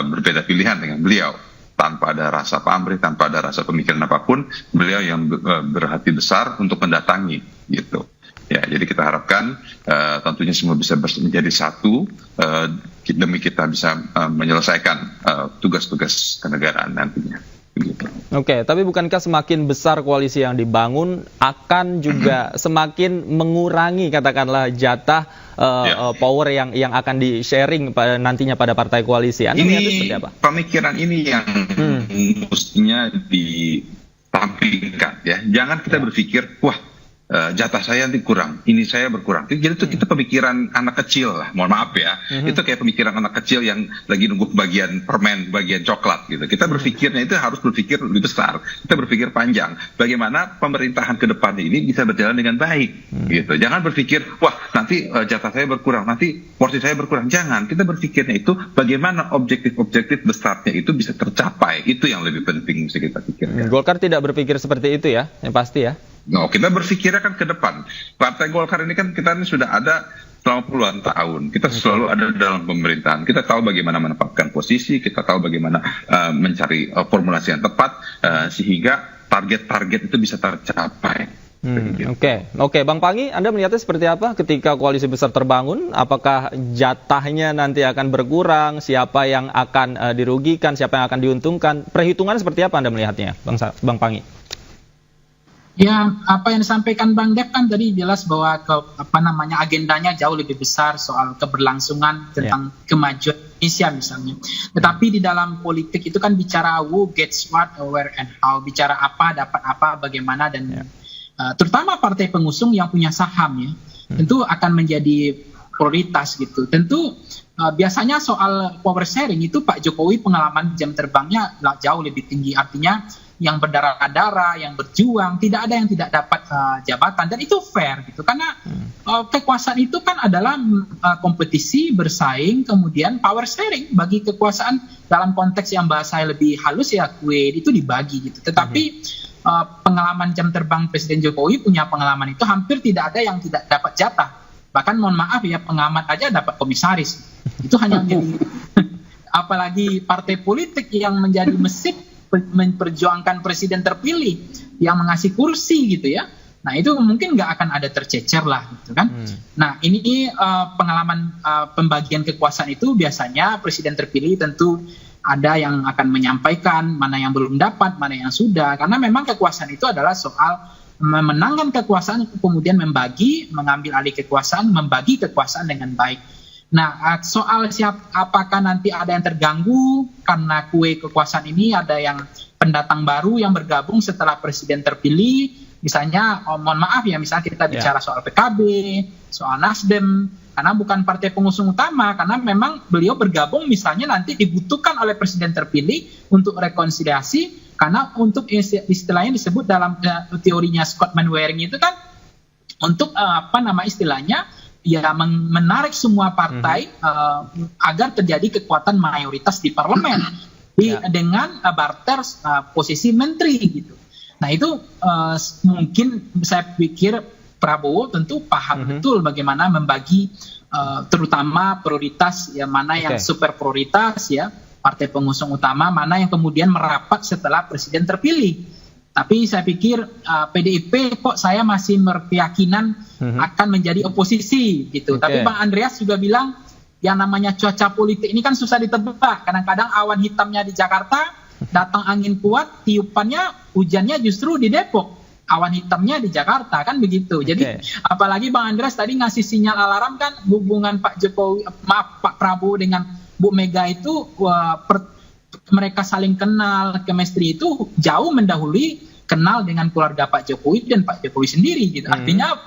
berbeda pilihan dengan beliau. tanpa ada rasa pamrih, tanpa ada rasa pemikiran apapun, beliau yang berhati besar untuk mendatangi gitu. Ya, jadi kita harapkan tentunya semua bisa menjadi satu demi kita bisa menyelesaikan tugas-tugas kenegaraan nantinya. Begitu. Oke, tapi bukankah semakin besar koalisi yang dibangun akan juga semakin mengurangi katakanlah jatah power yang akan di-sharing nantinya pada partai koalisi? Anda melihatnya seperti apa? Pemikiran ini yang mestinya ditampilkan ya. Jangan kita berpikir, wah jatah saya nanti kurang, ini saya berkurang. Jadi itu kita pemikiran anak kecil lah, mohon maaf ya. Itu kayak pemikiran anak kecil yang lagi nunggu bagian permen, bagian coklat gitu. Kita berpikirnya itu harus berpikir lebih besar. Kita berpikir panjang. Bagaimana pemerintahan ke depan ini bisa berjalan dengan baik gitu. Jangan berpikir, wah nanti jatah saya berkurang, nanti porsi saya berkurang. Jangan. Kita berpikirnya itu bagaimana objektif-objektif besarnya itu bisa tercapai. Itu yang lebih penting mesti kita pikirkan. Golkar tidak berpikir seperti itu ya, yang pasti ya. No, kita berpikirnya kan ke depan. Partai Golkar ini kan kita ini sudah ada selama puluhan tahun. Kita selalu ada dalam pemerintahan. Kita tahu bagaimana menempatkan posisi, kita tahu bagaimana mencari formulasi yang tepat sehingga target-target itu bisa tercapai. Oke, Bang Pangi, Anda melihatnya seperti apa ketika koalisi besar terbangun? Apakah jatahnya nanti akan berkurang? Siapa yang akan dirugikan? Siapa yang akan diuntungkan? Perhitungan seperti apa Anda melihatnya, Bang Pangi? Ya, apa yang disampaikan Bang Dev kan tadi jelas bahwa agendanya jauh lebih besar soal keberlangsungan tentang kemajuan Indonesia misalnya. Tetapi di dalam politik itu kan bicara who gets what, where and how, bicara apa, dapat apa, bagaimana dan terutama partai pengusung yang punya saham ya, tentu akan menjadi prioritas gitu. Tentu biasanya soal power sharing itu Pak Jokowi pengalaman jam terbangnya jauh lebih tinggi, artinya yang berdarah-darah, yang berjuang, tidak ada yang tidak dapat jabatan, dan itu fair gitu, karena kekuasaan itu kan adalah kompetisi, bersaing, kemudian power sharing. Bagi kekuasaan dalam konteks yang bahasa lebih halus ya kue itu dibagi gitu. Tetapi pengalaman jam terbang Presiden Jokowi punya pengalaman itu hampir tidak ada yang tidak dapat jatah. Bahkan mohon maaf ya, pengamat aja dapat komisaris. Itu hanya menjadi apalagi partai politik yang menjadi mesin memperjuangkan presiden terpilih yang mengasih kursi gitu ya. Nah itu mungkin nggak akan ada tercecer lah gitu kan. Nah ini pengalaman pembagian kekuasaan itu biasanya presiden terpilih tentu ada yang akan menyampaikan mana yang belum dapat, mana yang sudah. Karena memang kekuasaan itu adalah soal memenangkan kekuasaan, kemudian mengambil alih kekuasaan, membagi kekuasaan dengan baik. Nah, soal apakah nanti ada yang terganggu karena kue kekuasaan ini, ada yang pendatang baru yang bergabung setelah presiden terpilih, misalnya, mohon maaf ya, misalnya kita bicara soal PKB, soal Nasdem, karena bukan partai pengusung utama, karena memang beliau bergabung misalnya nanti dibutuhkan oleh presiden terpilih untuk rekonsiliasi, karena untuk istilahnya disebut dalam teorinya Scott Manwaring itu kan, untuk istilahnya, ya menarik semua partai agar terjadi kekuatan mayoritas di parlemen dengan barter posisi menteri gitu. Nah itu mungkin saya pikir Prabowo tentu paham betul bagaimana membagi terutama prioritas ya, mana yang super prioritas ya partai pengusung utama, mana yang kemudian merapat setelah presiden terpilih. Tapi saya pikir PDIP kok saya masih berkeyakinan akan menjadi oposisi gitu. Tapi Bang Andreas juga bilang yang namanya cuaca politik ini kan susah ditebak. Kadang-kadang awan hitamnya di Jakarta, datang angin kuat, tiupannya hujannya justru di Depok. Awan hitamnya di Jakarta kan begitu. Jadi apalagi Bang Andreas tadi ngasih sinyal alarm kan, hubungan Pak Prabowo dengan Bu Mega itu mereka saling kenal, chemistry itu jauh mendahului kenal dengan keluarga Pak Jokowi dan Pak Jokowi sendiri gitu. Artinya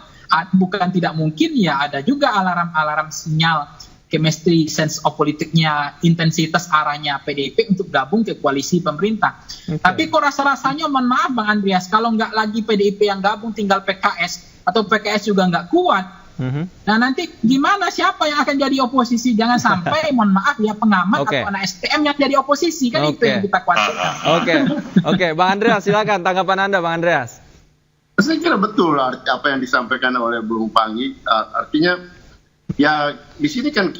bukan tidak mungkin ya ada juga alarm-alarm sinyal chemistry, sense of politiknya, intensitas arahnya PDIP untuk gabung ke koalisi pemerintah. Tapi kok rasa-rasanya mohon maaf Bang Andreas, kalau nggak lagi PDIP yang gabung tinggal PKS atau PKS juga nggak kuat. Nah nanti gimana, siapa yang akan jadi oposisi? Jangan sampai mohon maaf ya pengamat atau anak STM yang jadi oposisi, kan itu yang kita khawatirkan. Oke, Bang Andreas silakan tanggapan Anda Bang Andreas. Saya kira betul apa yang disampaikan oleh Bung Pangi, artinya ya di sini kan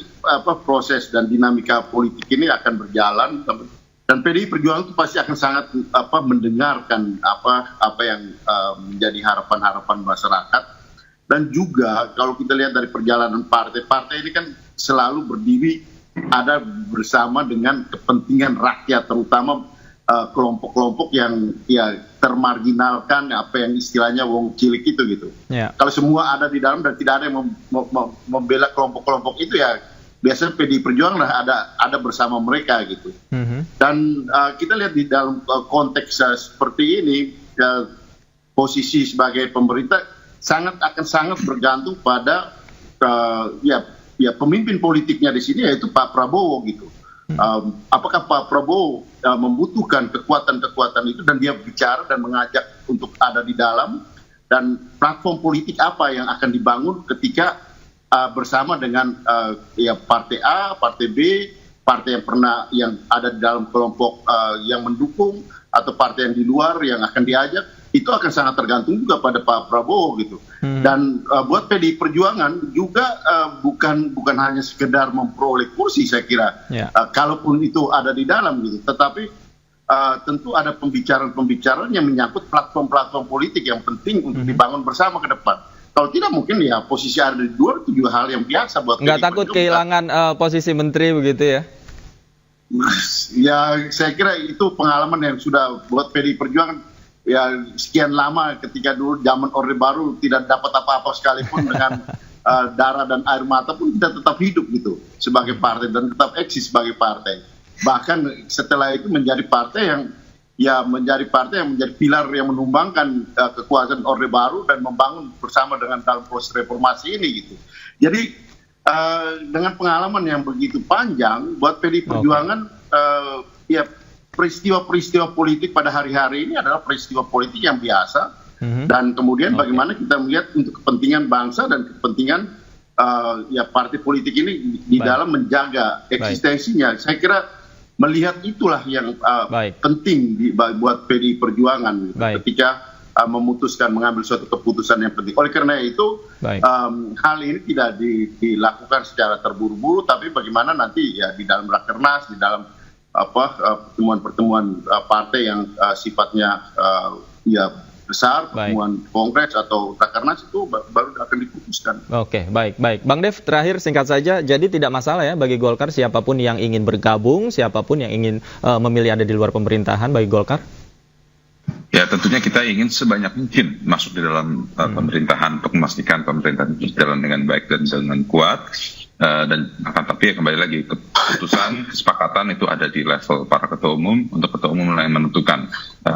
proses dan dinamika politik ini akan berjalan Dan PDI Perjuangan itu pasti akan sangat mendengarkan apa yang menjadi harapan-harapan masyarakat. Dan juga kalau kita lihat dari perjalanan partai ini kan selalu berdiri ada bersama dengan kepentingan rakyat, terutama kelompok-kelompok yang ya termarginalkan, apa yang istilahnya wong cilik itu gitu. Yeah. Kalau semua ada di dalam dan tidak ada yang membela kelompok-kelompok itu, ya biasanya PDI Perjuangan ada bersama mereka gitu. Dan kita lihat di dalam konteks seperti ini, posisi sebagai pemerintah akan sangat bergantung pada pemimpin politiknya di sini, yaitu Pak Prabowo gitu. Apakah Pak Prabowo membutuhkan kekuatan-kekuatan itu dan dia bicara dan mengajak untuk ada di dalam, dan platform politik apa yang akan dibangun ketika bersama dengan partai A, partai B, partai yang ada di dalam kelompok yang mendukung, atau partai yang di luar yang akan diajak. Itu akan sangat tergantung juga pada Pak Prabowo gitu. Dan buat PDI Perjuangan juga bukan hanya sekedar memperoleh kursi, saya kira. Kalaupun itu ada di dalam gitu, tetapi tentu ada pembicaraan-pembicaraan yang menyangkut platform-platform politik yang penting untuk dibangun bersama ke depan. Kalau tidak, mungkin ya posisi ada di luar itu juga hal yang biasa buat nggak takut kehilangan posisi menteri begitu ya? Ya, saya kira itu pengalaman yang sudah buat PDI Perjuangan ya sekian lama. Ketika dulu zaman Orde Baru tidak dapat apa-apa sekalipun dengan darah dan air mata pun kita tetap hidup gitu sebagai partai dan tetap eksis sebagai partai. Bahkan setelah itu menjadi partai yang menjadi pilar yang menumbangkan kekuasaan Orde Baru dan membangun bersama dengan dalam proses reformasi ini gitu. Jadi dengan pengalaman yang begitu panjang buat PDI Perjuangan, peristiwa-peristiwa politik pada hari-hari ini adalah peristiwa politik yang biasa, dan kemudian bagaimana kita melihat untuk kepentingan bangsa dan kepentingan partai politik ini di dalam menjaga eksistensinya. Saya kira melihat itulah yang penting buat PDI Perjuangan ketika memutuskan mengambil suatu keputusan yang penting. Oleh karena itu hal ini tidak dilakukan secara terburu-buru, tapi bagaimana nanti ya di dalam rakernas, di dalam pertemuan-pertemuan partai yang sifatnya besar, pertemuan kongres atau rakernas, itu baru akan diputuskan. Oke, baik. Bang Dev, terakhir singkat saja, jadi tidak masalah ya bagi Golkar siapapun yang ingin bergabung, siapapun yang ingin memilih ada di luar pemerintahan bagi Golkar? Ya, tentunya kita ingin sebanyak mungkin masuk di dalam pemerintahan untuk memastikan pemerintahan berjalan dengan baik dan dengan kuat. Dan akan tapi kembali lagi keputusan kesepakatan itu ada di level para ketua umum, untuk ketua umum yang menentukan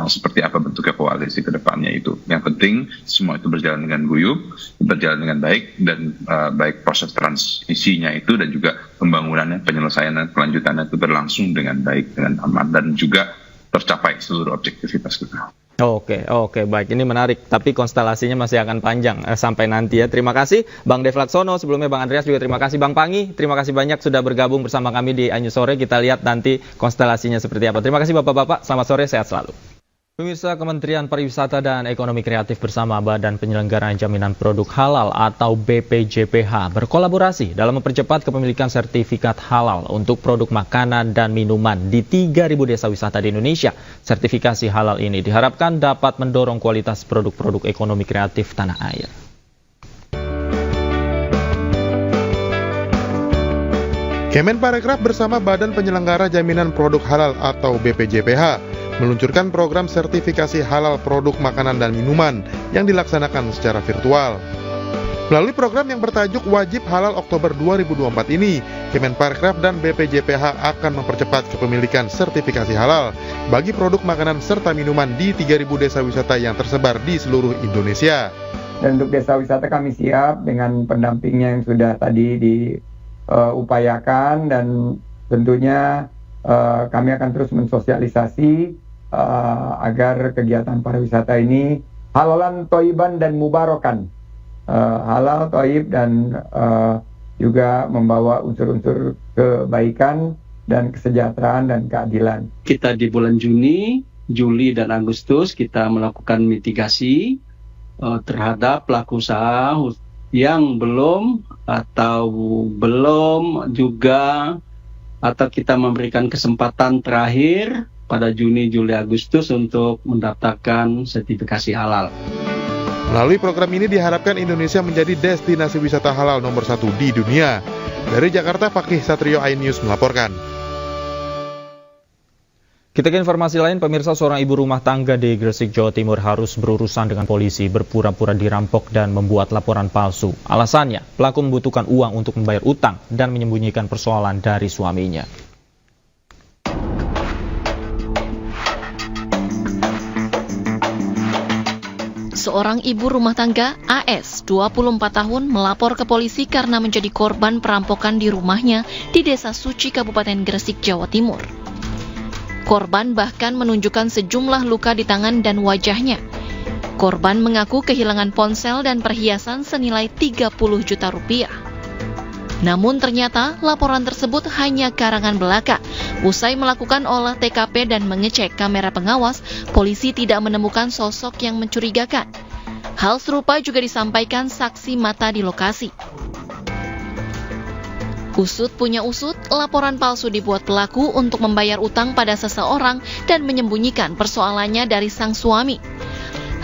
seperti apa bentuknya koalisi ke depannya itu. Yang penting semua itu berjalan dengan guyup, berjalan dengan baik, dan baik proses transisinya itu dan juga pembangunannya, penyelesaian dan kelanjutannya itu berlangsung dengan baik, dengan aman, dan juga tercapai seluruh objektivitas kita. Oke, baik. Ini menarik, tapi konstelasinya masih akan panjang sampai nanti ya. Terima kasih Bang Dev Laksono, sebelumnya Bang Andreas juga terima kasih. Bang Pangi, terima kasih banyak sudah bergabung bersama kami di Anju Sore. Kita lihat nanti konstelasinya seperti apa. Terima kasih Bapak-Bapak, selamat sore, sehat selalu. Pemirsa, Kementerian Pariwisata dan Ekonomi Kreatif bersama Badan Penyelenggaraan Jaminan Produk Halal atau BPJPH berkolaborasi dalam mempercepat kepemilikan sertifikat halal untuk produk makanan dan minuman di 3.000 desa wisata di Indonesia. Sertifikasi halal ini diharapkan dapat mendorong kualitas produk-produk ekonomi kreatif tanah air. Kemenparekraf bersama Badan Penyelenggara Jaminan Produk Halal atau BPJPH meluncurkan program sertifikasi halal produk makanan dan minuman yang dilaksanakan secara virtual. Melalui program yang bertajuk Wajib Halal Oktober 2024 ini, Kemenparekraf dan BPJPH akan mempercepat kepemilikan sertifikasi halal bagi produk makanan serta minuman di 3.000 desa wisata yang tersebar di seluruh Indonesia. Dan untuk desa wisata kami siap dengan pendampingnya yang sudah tadi diupayakan, dan tentunya kami akan terus mensosialisasi agar kegiatan pariwisata ini halalan, toiban, dan mubarokan. Halal, toib, dan juga membawa unsur-unsur kebaikan dan kesejahteraan dan keadilan. Kita di bulan Juni, Juli, dan Agustus kita melakukan mitigasi terhadap pelaku usaha yang belum juga atau kita memberikan kesempatan terakhir pada Juni, Juli, Agustus untuk mendaftarkan sertifikasi halal. Melalui program ini diharapkan Indonesia menjadi destinasi wisata halal nomor 1 di dunia. Dari Jakarta, Fakih Satrio, iNews melaporkan. Kita ke informasi lain, pemirsa, seorang ibu rumah tangga di Gresik, Jawa Timur harus berurusan dengan polisi, berpura-pura dirampok dan membuat laporan palsu. Alasannya, pelaku membutuhkan uang untuk membayar utang dan menyembunyikan persoalan dari suaminya. Seorang ibu rumah tangga, AS, 24 tahun, melapor ke polisi karena menjadi korban perampokan di rumahnya di Desa Suci, Kabupaten Gresik, Jawa Timur. Korban bahkan menunjukkan sejumlah luka di tangan dan wajahnya. Korban mengaku kehilangan ponsel dan perhiasan senilai 30 juta rupiah. Namun ternyata laporan tersebut hanya karangan belaka. Usai melakukan olah TKP dan mengecek kamera pengawas, polisi tidak menemukan sosok yang mencurigakan. Hal serupa juga disampaikan saksi mata di lokasi. Usut punya usut, laporan palsu dibuat pelaku untuk membayar utang pada seseorang dan menyembunyikan persoalannya dari sang suami.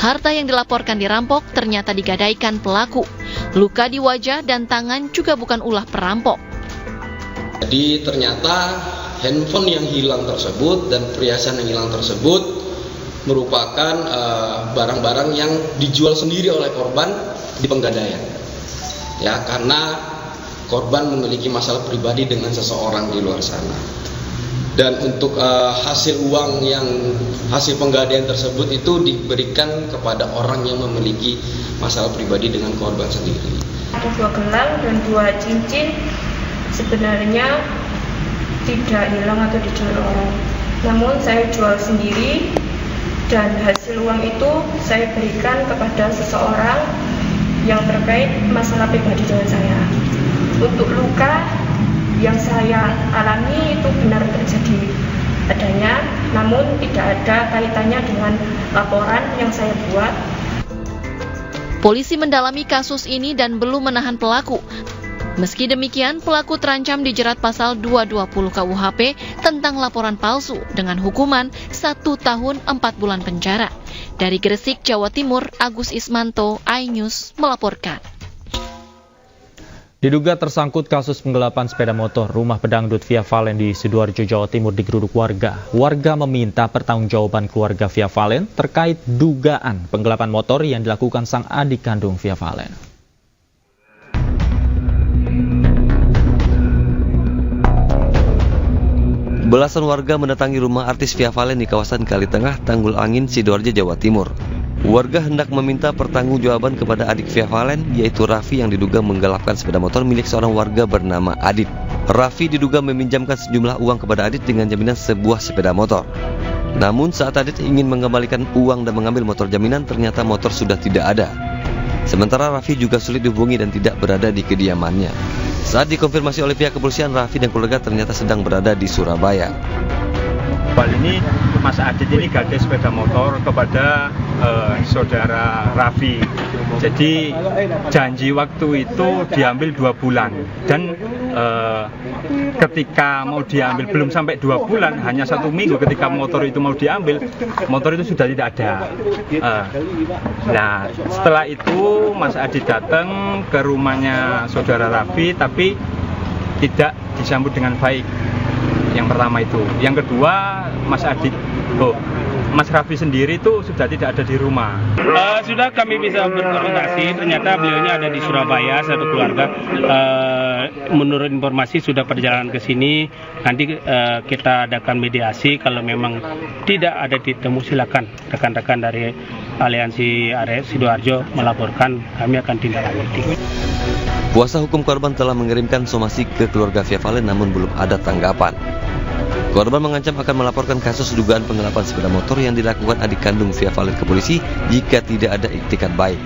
Harta yang dilaporkan dirampok ternyata digadaikan pelaku. Luka di wajah dan tangan juga bukan ulah perampok. Jadi ternyata handphone yang hilang tersebut dan perhiasan yang hilang tersebut merupakan barang-barang yang dijual sendiri oleh korban di Penggadaian. Ya, karena korban memiliki masalah pribadi dengan seseorang di luar sana. Dan untuk hasil uang yang hasil penggadaian tersebut itu diberikan kepada orang yang memiliki masalah pribadi dengan korban sendiri. Ada 2 gelang dan 2 cincin sebenarnya tidak hilang atau dijual orang. Namun saya jual sendiri dan hasil uang itu saya berikan kepada seseorang yang terkait masalah pribadi dengan saya. Untuk luka yang saya alami itu benar terjadi adanya, namun tidak ada kaitannya dengan laporan yang saya buat. Polisi mendalami kasus ini dan belum menahan pelaku. Meski demikian, pelaku terancam dijerat pasal 220 KUHP tentang laporan palsu dengan hukuman 1 tahun 4 bulan penjara. Dari Gresik, Jawa Timur, Agus Ismanto, iNews melaporkan. Diduga tersangkut kasus penggelapan sepeda motor, rumah pedangdut Via Valen di Sidoarjo, Jawa Timur digeruduk warga. Warga meminta pertanggungjawaban keluarga Via Valen terkait dugaan penggelapan motor yang dilakukan sang adik kandung Via Valen. Belasan warga mendatangi rumah artis Via Valen di kawasan Kalitengah, Tanggul Angin, Sidoarjo, Jawa Timur. Warga hendak meminta pertanggungjawaban kepada adik Via Valen, yaitu Raffi, yang diduga menggelapkan sepeda motor milik seorang warga bernama Adit. Raffi diduga meminjamkan sejumlah uang kepada Adit dengan jaminan sebuah sepeda motor. Namun saat Adit ingin mengembalikan uang dan mengambil motor jaminan, ternyata motor sudah tidak ada. Sementara Raffi juga sulit dihubungi dan tidak berada di kediamannya. Saat dikonfirmasi oleh pihak kepolisian, Raffi dan keluarga ternyata sedang berada di Surabaya. Awal ini Mas Adit ini gadai sepeda motor kepada saudara Raffi. Jadi janji waktu itu diambil 2 bulan dan ketika mau diambil belum sampai 2 bulan, hanya 1 minggu ketika motor itu mau diambil, motor itu sudah tidak ada. Nah, setelah itu Mas Adit datang ke rumahnya saudara Raffi, tapi tidak disambut dengan baik. Yang pertama itu. Yang kedua, Mas Raffi sendiri itu sudah tidak ada di rumah. Sudah kami bisa berkoordinasi, ternyata beliaunya ada di Surabaya, satu keluarga. Menurut informasi sudah perjalanan ke sini. Nanti kita adakan mediasi. Kalau memang tidak ada ditemu, silakan rekan-rekan dari Aliansi Ares Sidoarjo melaporkan, kami akan tindak lanjuti. Kuasa hukum korban telah mengirimkan somasi ke keluarga Via Valen, namun belum ada tanggapan. Korban mengancam akan melaporkan kasus dugaan penggelapan sepeda motor yang dilakukan adik kandung Via Valen ke polisi jika tidak ada iktikat baik.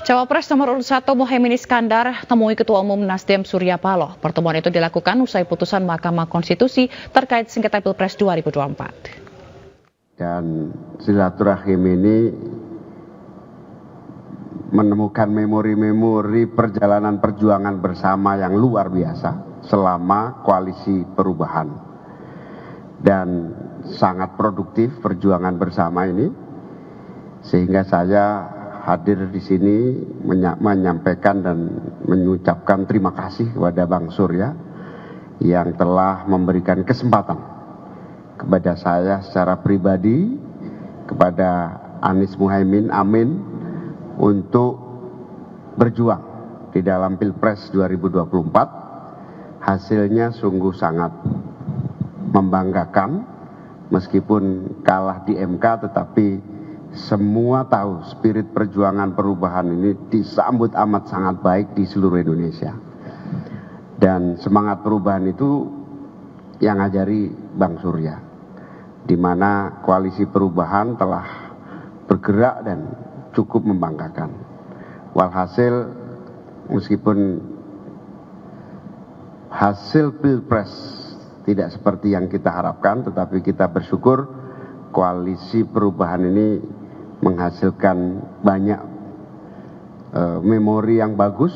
Cawapres nomor urut 1 Mohaimin Iskandar temui Ketua Umum Nasdem Surya Paloh. Pertemuan itu dilakukan usai putusan Mahkamah Konstitusi terkait sengketa Pilpres 2024. Dan silaturahim ini menemukan memori-memori perjalanan perjuangan bersama yang luar biasa selama koalisi perubahan. Dan sangat produktif perjuangan bersama ini, sehingga saya hadir di sini menyampaikan dan mengucapkan terima kasih kepada Bang Surya yang telah memberikan kesempatan kepada saya secara pribadi, kepada Anies Muhaimin Amin untuk berjuang di dalam Pilpres 2024. Hasilnya sungguh sangat membanggakan, meskipun kalah di MK, tetapi semua tahu spirit perjuangan perubahan ini disambut amat sangat baik di seluruh Indonesia. Dan semangat perubahan itu yang ngajari Bang Surya, di mana koalisi perubahan telah bergerak dan cukup membanggakan. Walhasil meskipun hasil Pilpres tidak seperti yang kita harapkan, tetapi kita bersyukur koalisi perubahan ini menghasilkan banyak memori yang bagus,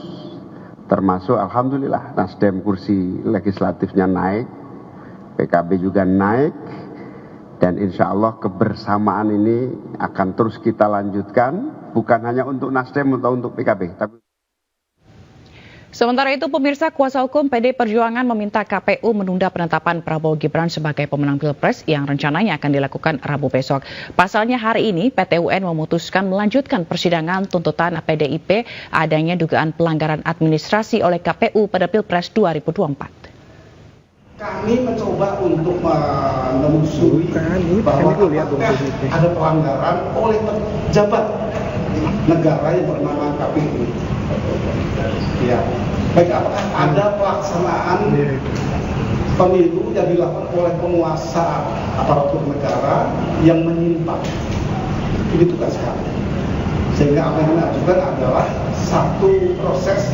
termasuk alhamdulillah Nasdem kursi legislatifnya naik, PKB juga naik, dan insya Allah kebersamaan ini akan terus kita lanjutkan, bukan hanya untuk Nasdem atau untuk PKB, tapi Sementara itu, pemirsa, kuasa hukum PD Perjuangan meminta KPU menunda penetapan Prabowo Gibran sebagai pemenang Pilpres yang rencananya akan dilakukan Rabu besok. Pasalnya hari ini PT UN memutuskan melanjutkan persidangan tuntutan PDIP adanya dugaan pelanggaran administrasi oleh KPU pada Pilpres 2024. Kami mencoba untuk menelusuri bahwa ada pelanggaran oleh pejabat negara yang bernama KPU. Ya, baik, apakah ada pelaksanaan pemilu yang dilakukan oleh penguasa aparatur negara yang menyimpang? Ini tugas kami. Sehingga apa yang diajukan adalah satu proses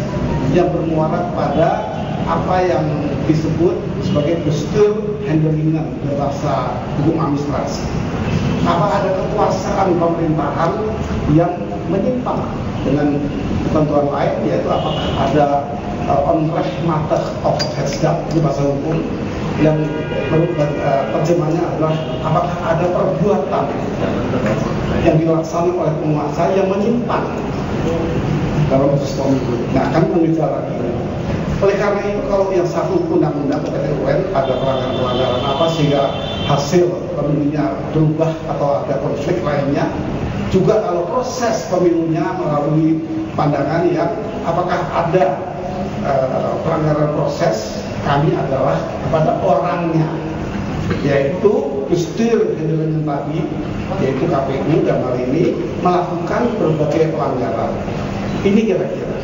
yang bermuara pada apa yang disebut sebagai postur handlingan bahasa hukum administrasi. Apa ada kekuasaan pemerintahan yang menyimpang dengan ketentuan lain, yaitu apakah ada onreh mateh of hesdap di bahasa hukum yang terjemahnya adalah apakah ada perbuatan yang dilaksanakan oleh penguasa yang menyimpang dalam proses pemilu. Nah, kami mengejar ini. Oleh karena itu, kalau yang satu undang-undang PT UN ada pelanggaran-pelanggaran apa sehingga hasil pemilunya berubah atau ada konflik lainnya, juga kalau proses pemilunya melalui pandangan yang apakah ada pelanggaran proses, kami adalah kepada orangnya, yaitu postur handlingan tadi, yaitu KPU dan hal ini melakukan berbagai pelanggaran. Ini kira-kira.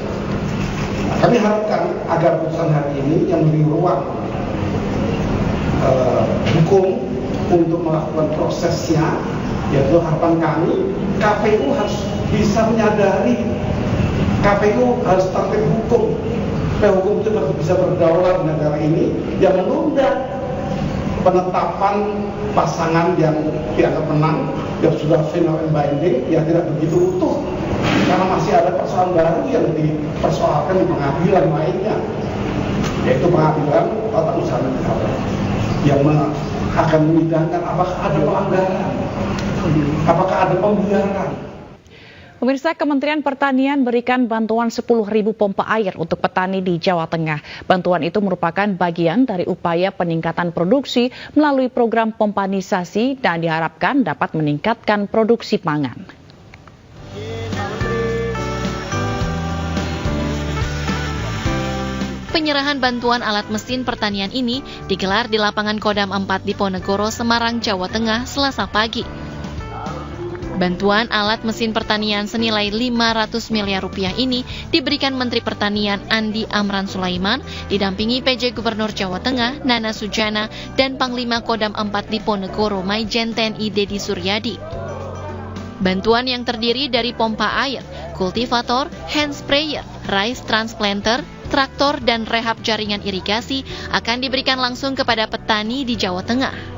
Kami harapkan agar putusan hari ini yang memberi ruang hukum untuk melakukan prosesnya, yaitu harapan kami KPU harus bisa menyadari, KPU harus tertib hukum, supaya hukum itu bisa berdaulat di negara ini, yang menunda penetapan pasangan yang dianggap menang, yang sudah final and binding, yang tidak begitu utuh, karena masih ada persoalan baru yang dipersoalkan di pengadilan lainnya, yaitu pengadilan tata usaha negara yang akan menyidangkan apakah ada pelanggaran, apakah ada pembiaran. Pemirsa, Kementerian Pertanian berikan bantuan 10.000 pompa air untuk petani di Jawa Tengah. Bantuan itu merupakan bagian dari upaya peningkatan produksi melalui program pompanisasi dan diharapkan dapat meningkatkan produksi pangan. Penyerahan bantuan alat mesin pertanian ini digelar di lapangan Kodam 4 Diponegoro, Semarang, Jawa Tengah, Selasa pagi. Bantuan alat mesin pertanian senilai 500 miliar rupiah ini diberikan Menteri Pertanian Andi Amran Sulaiman, didampingi PJ Gubernur Jawa Tengah Nana Sujana dan Panglima Kodam 4 Diponegoro Maijen TNI Dedi Suryadi. Bantuan yang terdiri dari pompa air, kultivator, hand sprayer, rice transplanter, traktor, dan rehab jaringan irigasi akan diberikan langsung kepada petani di Jawa Tengah.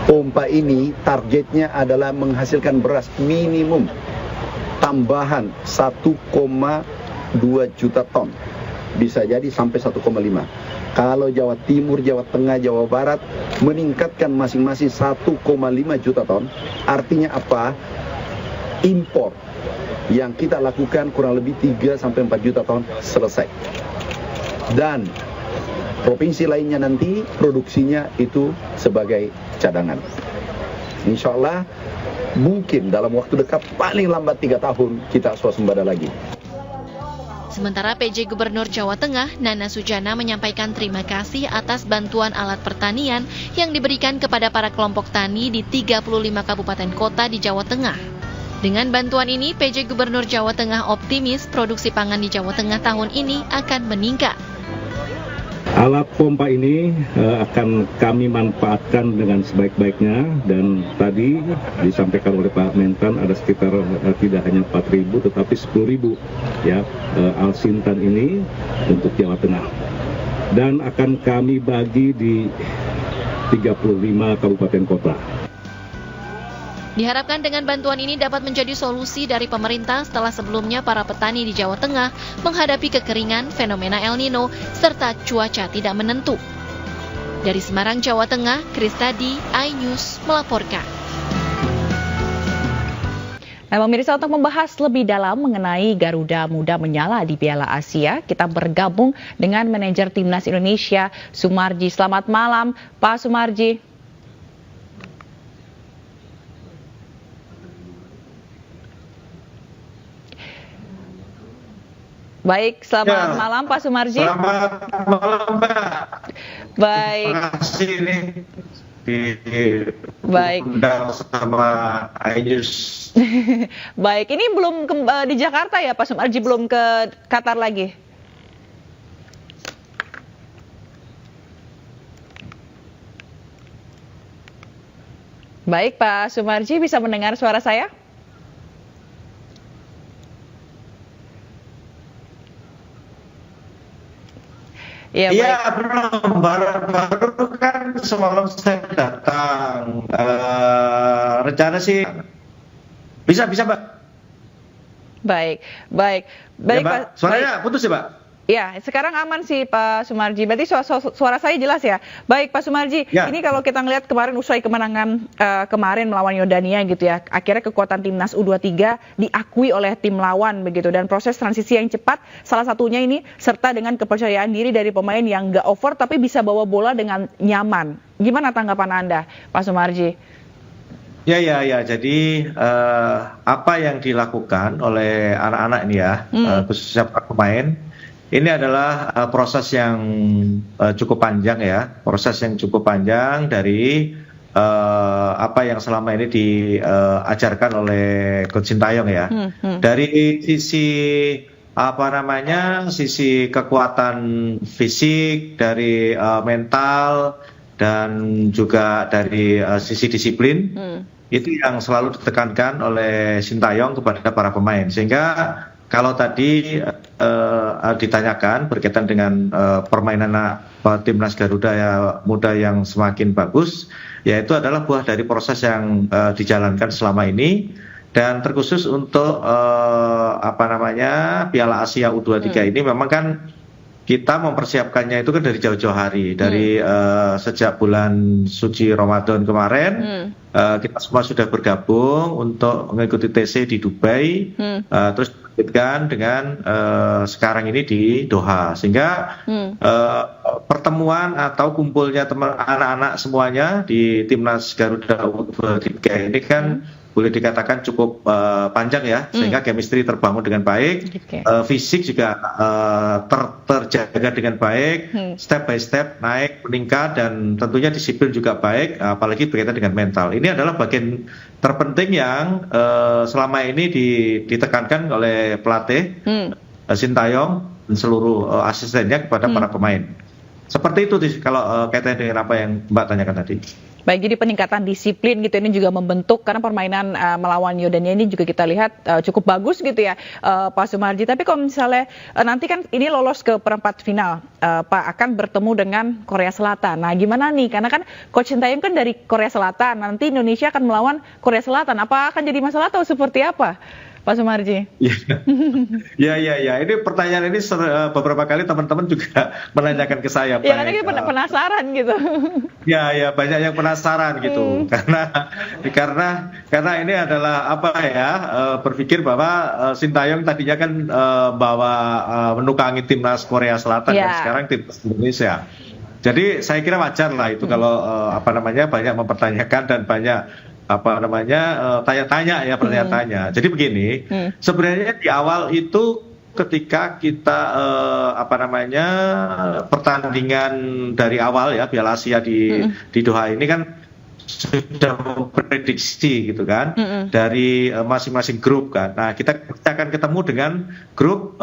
Pompa ini targetnya adalah menghasilkan beras minimum tambahan 1,2 juta ton. Bisa jadi sampai 1,5. Kalau Jawa Timur, Jawa Tengah, Jawa Barat meningkatkan masing-masing 1,5 juta ton, artinya apa? Impor yang kita lakukan kurang lebih 3-4 juta ton selesai. Dan provinsi lainnya nanti produksinya itu sebagai cadangan. Insya Allah mungkin dalam waktu dekat paling lambat 3 tahun kita swasembada lagi. Sementara PJ Gubernur Jawa Tengah, Nana Sujana menyampaikan terima kasih atas bantuan alat pertanian yang diberikan kepada para kelompok tani di 35 kabupaten kota di Jawa Tengah. Dengan bantuan ini, PJ Gubernur Jawa Tengah optimis produksi pangan di Jawa Tengah tahun ini akan meningkat. Alat pompa ini akan kami manfaatkan dengan sebaik-baiknya, dan tadi disampaikan oleh Pak Mentan ada sekitar tidak hanya 4.000 tetapi 10.000 ya Alsintan ini untuk Jawa Tengah, dan akan kami bagi di 35 kabupaten kota. Diharapkan dengan bantuan ini dapat menjadi solusi dari pemerintah setelah sebelumnya para petani di Jawa Tengah menghadapi kekeringan, fenomena El Nino, serta cuaca tidak menentu. Dari Semarang, Jawa Tengah, Kristadi, iNews melaporkan. Nah, pemirsa, untuk membahas lebih dalam mengenai Garuda Muda menyala di Piala Asia, kita bergabung dengan manajer Timnas Indonesia, Sumarji. Selamat malam, Pak Sumarji. Baik, selamat malam Pak Sumarji. Selamat malam Mbak. Baik. Terima kasih ini Baik. Sama iNews. Baik, ini belum di Jakarta ya Pak Sumarji, belum ke Qatar lagi? Baik, Pak Sumarji bisa mendengar suara saya? Iya, belum. Baru kan semalam saya datang. Rencana sih bisa Mbak. Baik. Ya, Mbak. Suaranya putus ya Mbak? Ya, sekarang aman sih Pak Sumarji. Berarti suara saya jelas ya. Baik Pak Sumarji, ini kalau kita ngelihat kemarin usai kemenangan kemarin melawan Yordania gitu ya, akhirnya kekuatan timnas U23 diakui oleh tim lawan begitu, dan proses transisi yang cepat salah satunya ini serta dengan kepercayaan diri dari pemain yang nggak over tapi bisa bawa bola dengan nyaman. Gimana tanggapan Anda Pak Sumarji? Ya. Jadi apa yang dilakukan oleh anak-anak ini ya, khususnya para pemain, ini adalah proses yang cukup panjang ya, proses yang cukup panjang dari apa yang selama ini diajarkan oleh Coach Sintayong ya. Dari sisi sisi kekuatan fisik, dari mental, dan juga dari sisi disiplin, itu yang selalu ditekankan oleh Sintayong kepada para pemain, sehingga kalau tadi ditanyakan berkaitan dengan permainan timnas Garuda Muda yang semakin bagus, yaitu adalah buah dari proses yang dijalankan selama ini, dan terkhusus untuk Piala Asia U23 ini memang kan kita mempersiapkannya itu kan dari jauh-jauh hari, dari sejak bulan suci Ramadan kemarin, kita semua sudah bergabung untuk mengikuti TC di Dubai, terus dilanjutkan dengan sekarang ini di Doha, sehingga pertemuan atau kumpulnya anak-anak semuanya di timnas Garuda U23 ini kan boleh dikatakan cukup panjang ya, sehingga chemistry terbangun dengan baik, fisik juga terjaga dengan baik, step by step naik, meningkat, dan tentunya disiplin juga baik, apalagi berkaitan dengan mental. Ini adalah bagian terpenting yang selama ini ditekankan oleh pelatih Sintayong dan seluruh asistennya kepada para pemain. Seperti itu kalau kaitannya dengan apa yang Mbak tanyakan tadi. Baik, jadi peningkatan disiplin gitu ini juga membentuk, karena permainan melawan Yordania ini juga kita lihat cukup bagus gitu ya Pak Sumarji. Tapi kalau misalnya nanti kan ini lolos ke perempat final, Pak akan bertemu dengan Korea Selatan. Nah gimana nih, karena kan Coach Sintayong kan dari Korea Selatan, nanti Indonesia akan melawan Korea Selatan. Apa akan jadi masalah atau seperti apa Pak Sumarji? Ya. Ini pertanyaan ini beberapa kali teman-teman juga menanyakan ke saya. Ya, karena kita penasaran gitu. Ya, banyak yang penasaran gitu. Karena ini adalah berpikir bahwa Sintayong tadinya kan bawa menukangi timnas Korea Selatan dan sekarang timnas Indonesia. Jadi saya kira wajar lah itu kalau banyak mempertanyakan dan banyak tanya-tanya ya pertanyaannya. Jadi begini, sebenarnya di awal itu ketika kita pertandingan dari awal ya Piala Asia di Doha ini kan sudah memprediksi gitu kan dari masing-masing grup kan. Nah kita akan ketemu dengan grup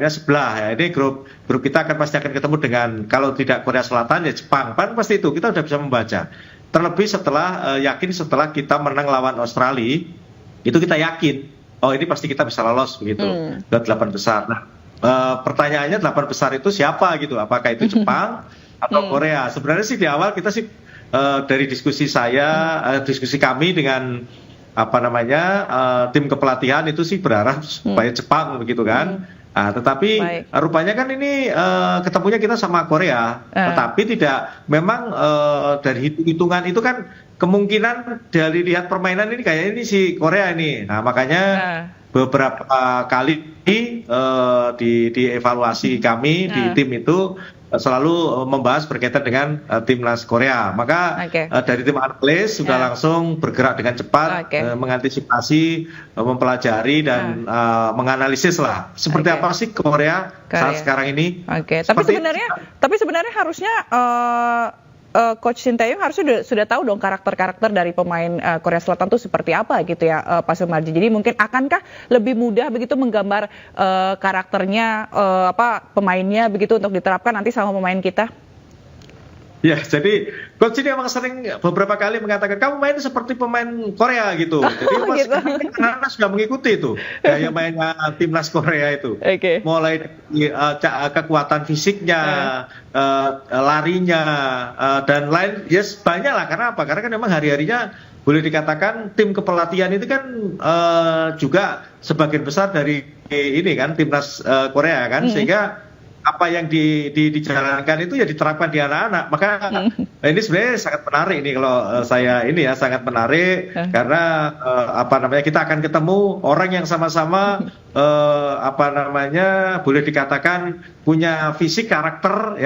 sebelah ya. Ini grup kita pasti akan ketemu dengan kalau tidak Korea Selatan ya Jepang. Kan pasti itu kita udah bisa membaca. Terlebih setelah setelah kita menang lawan Australia itu kita yakin ini pasti kita bisa lolos begitu ke 8 besar. Nah pertanyaannya 8 besar itu siapa gitu? Apakah itu Jepang atau Korea? Sebenarnya sih di awal kita sih dari diskusi kami dengan tim kepelatihan itu sih berharap supaya Jepang begitu kan. Nah, tetapi rupanya kan ini ketemunya kita sama Korea, tetapi tidak memang dari hitungan itu kan kemungkinan dari lihat permainan ini kayak ini si Korea ini. Nah makanya beberapa kali di evaluasi kami di tim itu selalu membahas berkaitan dengan timnas Korea. Maka dari tim analis sudah langsung bergerak dengan cepat, mengantisipasi, mempelajari dan menganalisis lah seperti apa sih Korea saat sekarang ini. Tapi sebenarnya harusnya Coach Sintayong harusnya sudah tahu dong karakter-karakter dari pemain Korea Selatan itu seperti apa gitu ya Pak Sumarji. Jadi mungkin akankah lebih mudah begitu menggambar karakternya pemainnya begitu untuk diterapkan nanti sama pemain kita? Ya, jadi coach ini memang sering beberapa kali mengatakan kamu main seperti pemain Korea gitu. Jadi anak-anak sudah mengikuti itu gaya mainnya timnas Korea itu. Mulai kekuatan fisiknya, larinya dan lain, banyak lah. Karena apa? Karena kan memang hari-harinya boleh dikatakan tim kepelatihan itu kan juga sebagian besar dari ini kan timnas Korea kan, sehingga apa yang dijalankan itu ya diterapkan di anak-anak. Maka ini sebenarnya sangat menarik nih kalau saya sangat menarik karena kita akan ketemu orang yang sama-sama boleh dikatakan punya fisik karakter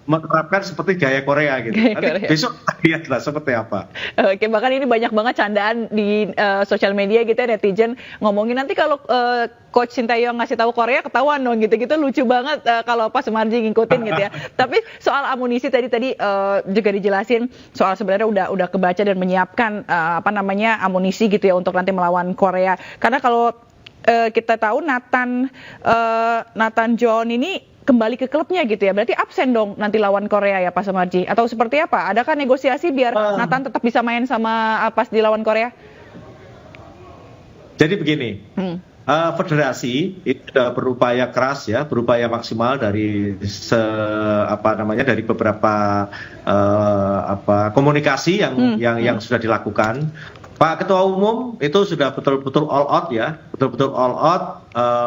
menerapkan seperti gaya Korea gitu. Nanti besok lihatlah seperti apa. Oke, bahkan ini banyak banget candaan di sosial media gitu ya, netizen ngomongin nanti kalau Coach Sintayong ngasih tahu Korea ketahuan dong gitu-gitu, lucu banget kalau Pak Sumarji ngikutin gitu ya. Tapi soal amunisi tadi juga dijelasin soal sebenarnya udah kebaca dan menyiapkan amunisi gitu ya untuk nanti melawan Korea. Karena kalau kita tahu Nathan John ini kembali ke klubnya gitu ya, berarti absen dong nanti lawan Korea ya Pak Sumarji, atau seperti apa? Adakah negosiasi biar Nathan tetap bisa main sama pas di lawan Korea? Jadi begini, federasi itu sudah berupaya keras ya, berupaya maksimal dari dari beberapa komunikasi yang sudah dilakukan. Pak Ketua Umum itu sudah betul-betul all out ya,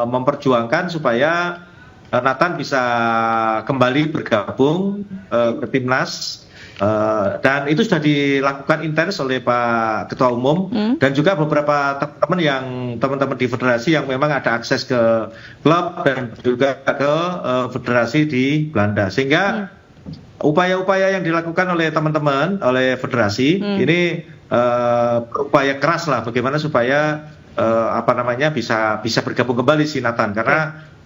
memperjuangkan supaya Nathan bisa kembali bergabung ke timnas dan itu sudah dilakukan intens oleh Pak Ketua Umum dan juga beberapa teman-teman di federasi yang memang ada akses ke klub dan juga ke federasi di Belanda, sehingga upaya-upaya yang dilakukan oleh teman-teman oleh federasi ini berupaya keras lah bagaimana supaya bisa bergabung kembali si Nathan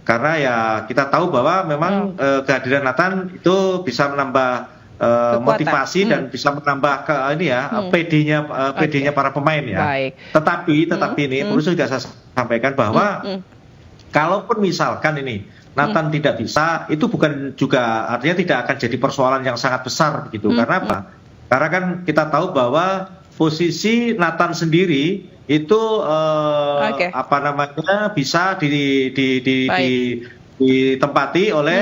karena ya kita tahu bahwa memang kehadiran Nathan itu bisa menambah motivasi dan bisa menambah PD-nya para pemain ya. Tetapi ini perlu juga saya sampaikan bahwa kalaupun misalkan ini Nathan tidak bisa, itu bukan juga artinya tidak akan jadi persoalan yang sangat besar begitu. Karena apa? Karena kan kita tahu bahwa posisi Nathan sendiri itu bisa ditempati oleh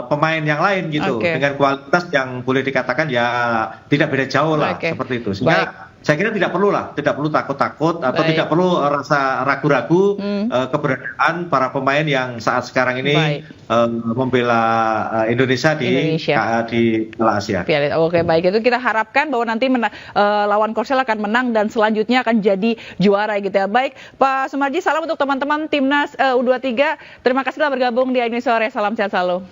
pemain yang lain gitu dengan kualitas yang boleh dikatakan ya tidak beda jauh lah seperti itu, sehingga saya kira tidak perlu takut-takut atau tidak perlu rasa ragu-ragu keberadaan para pemain yang saat sekarang ini membela Indonesia di Piala Asia. Oke, baik, itu kita harapkan bahwa nanti lawan Korsel akan menang dan selanjutnya akan jadi juara gitu ya. Baik, Pak Sumarji, salam untuk teman-teman timnas U23. Terima kasih telah bergabung di Ini Sore. Salam sehat selalu.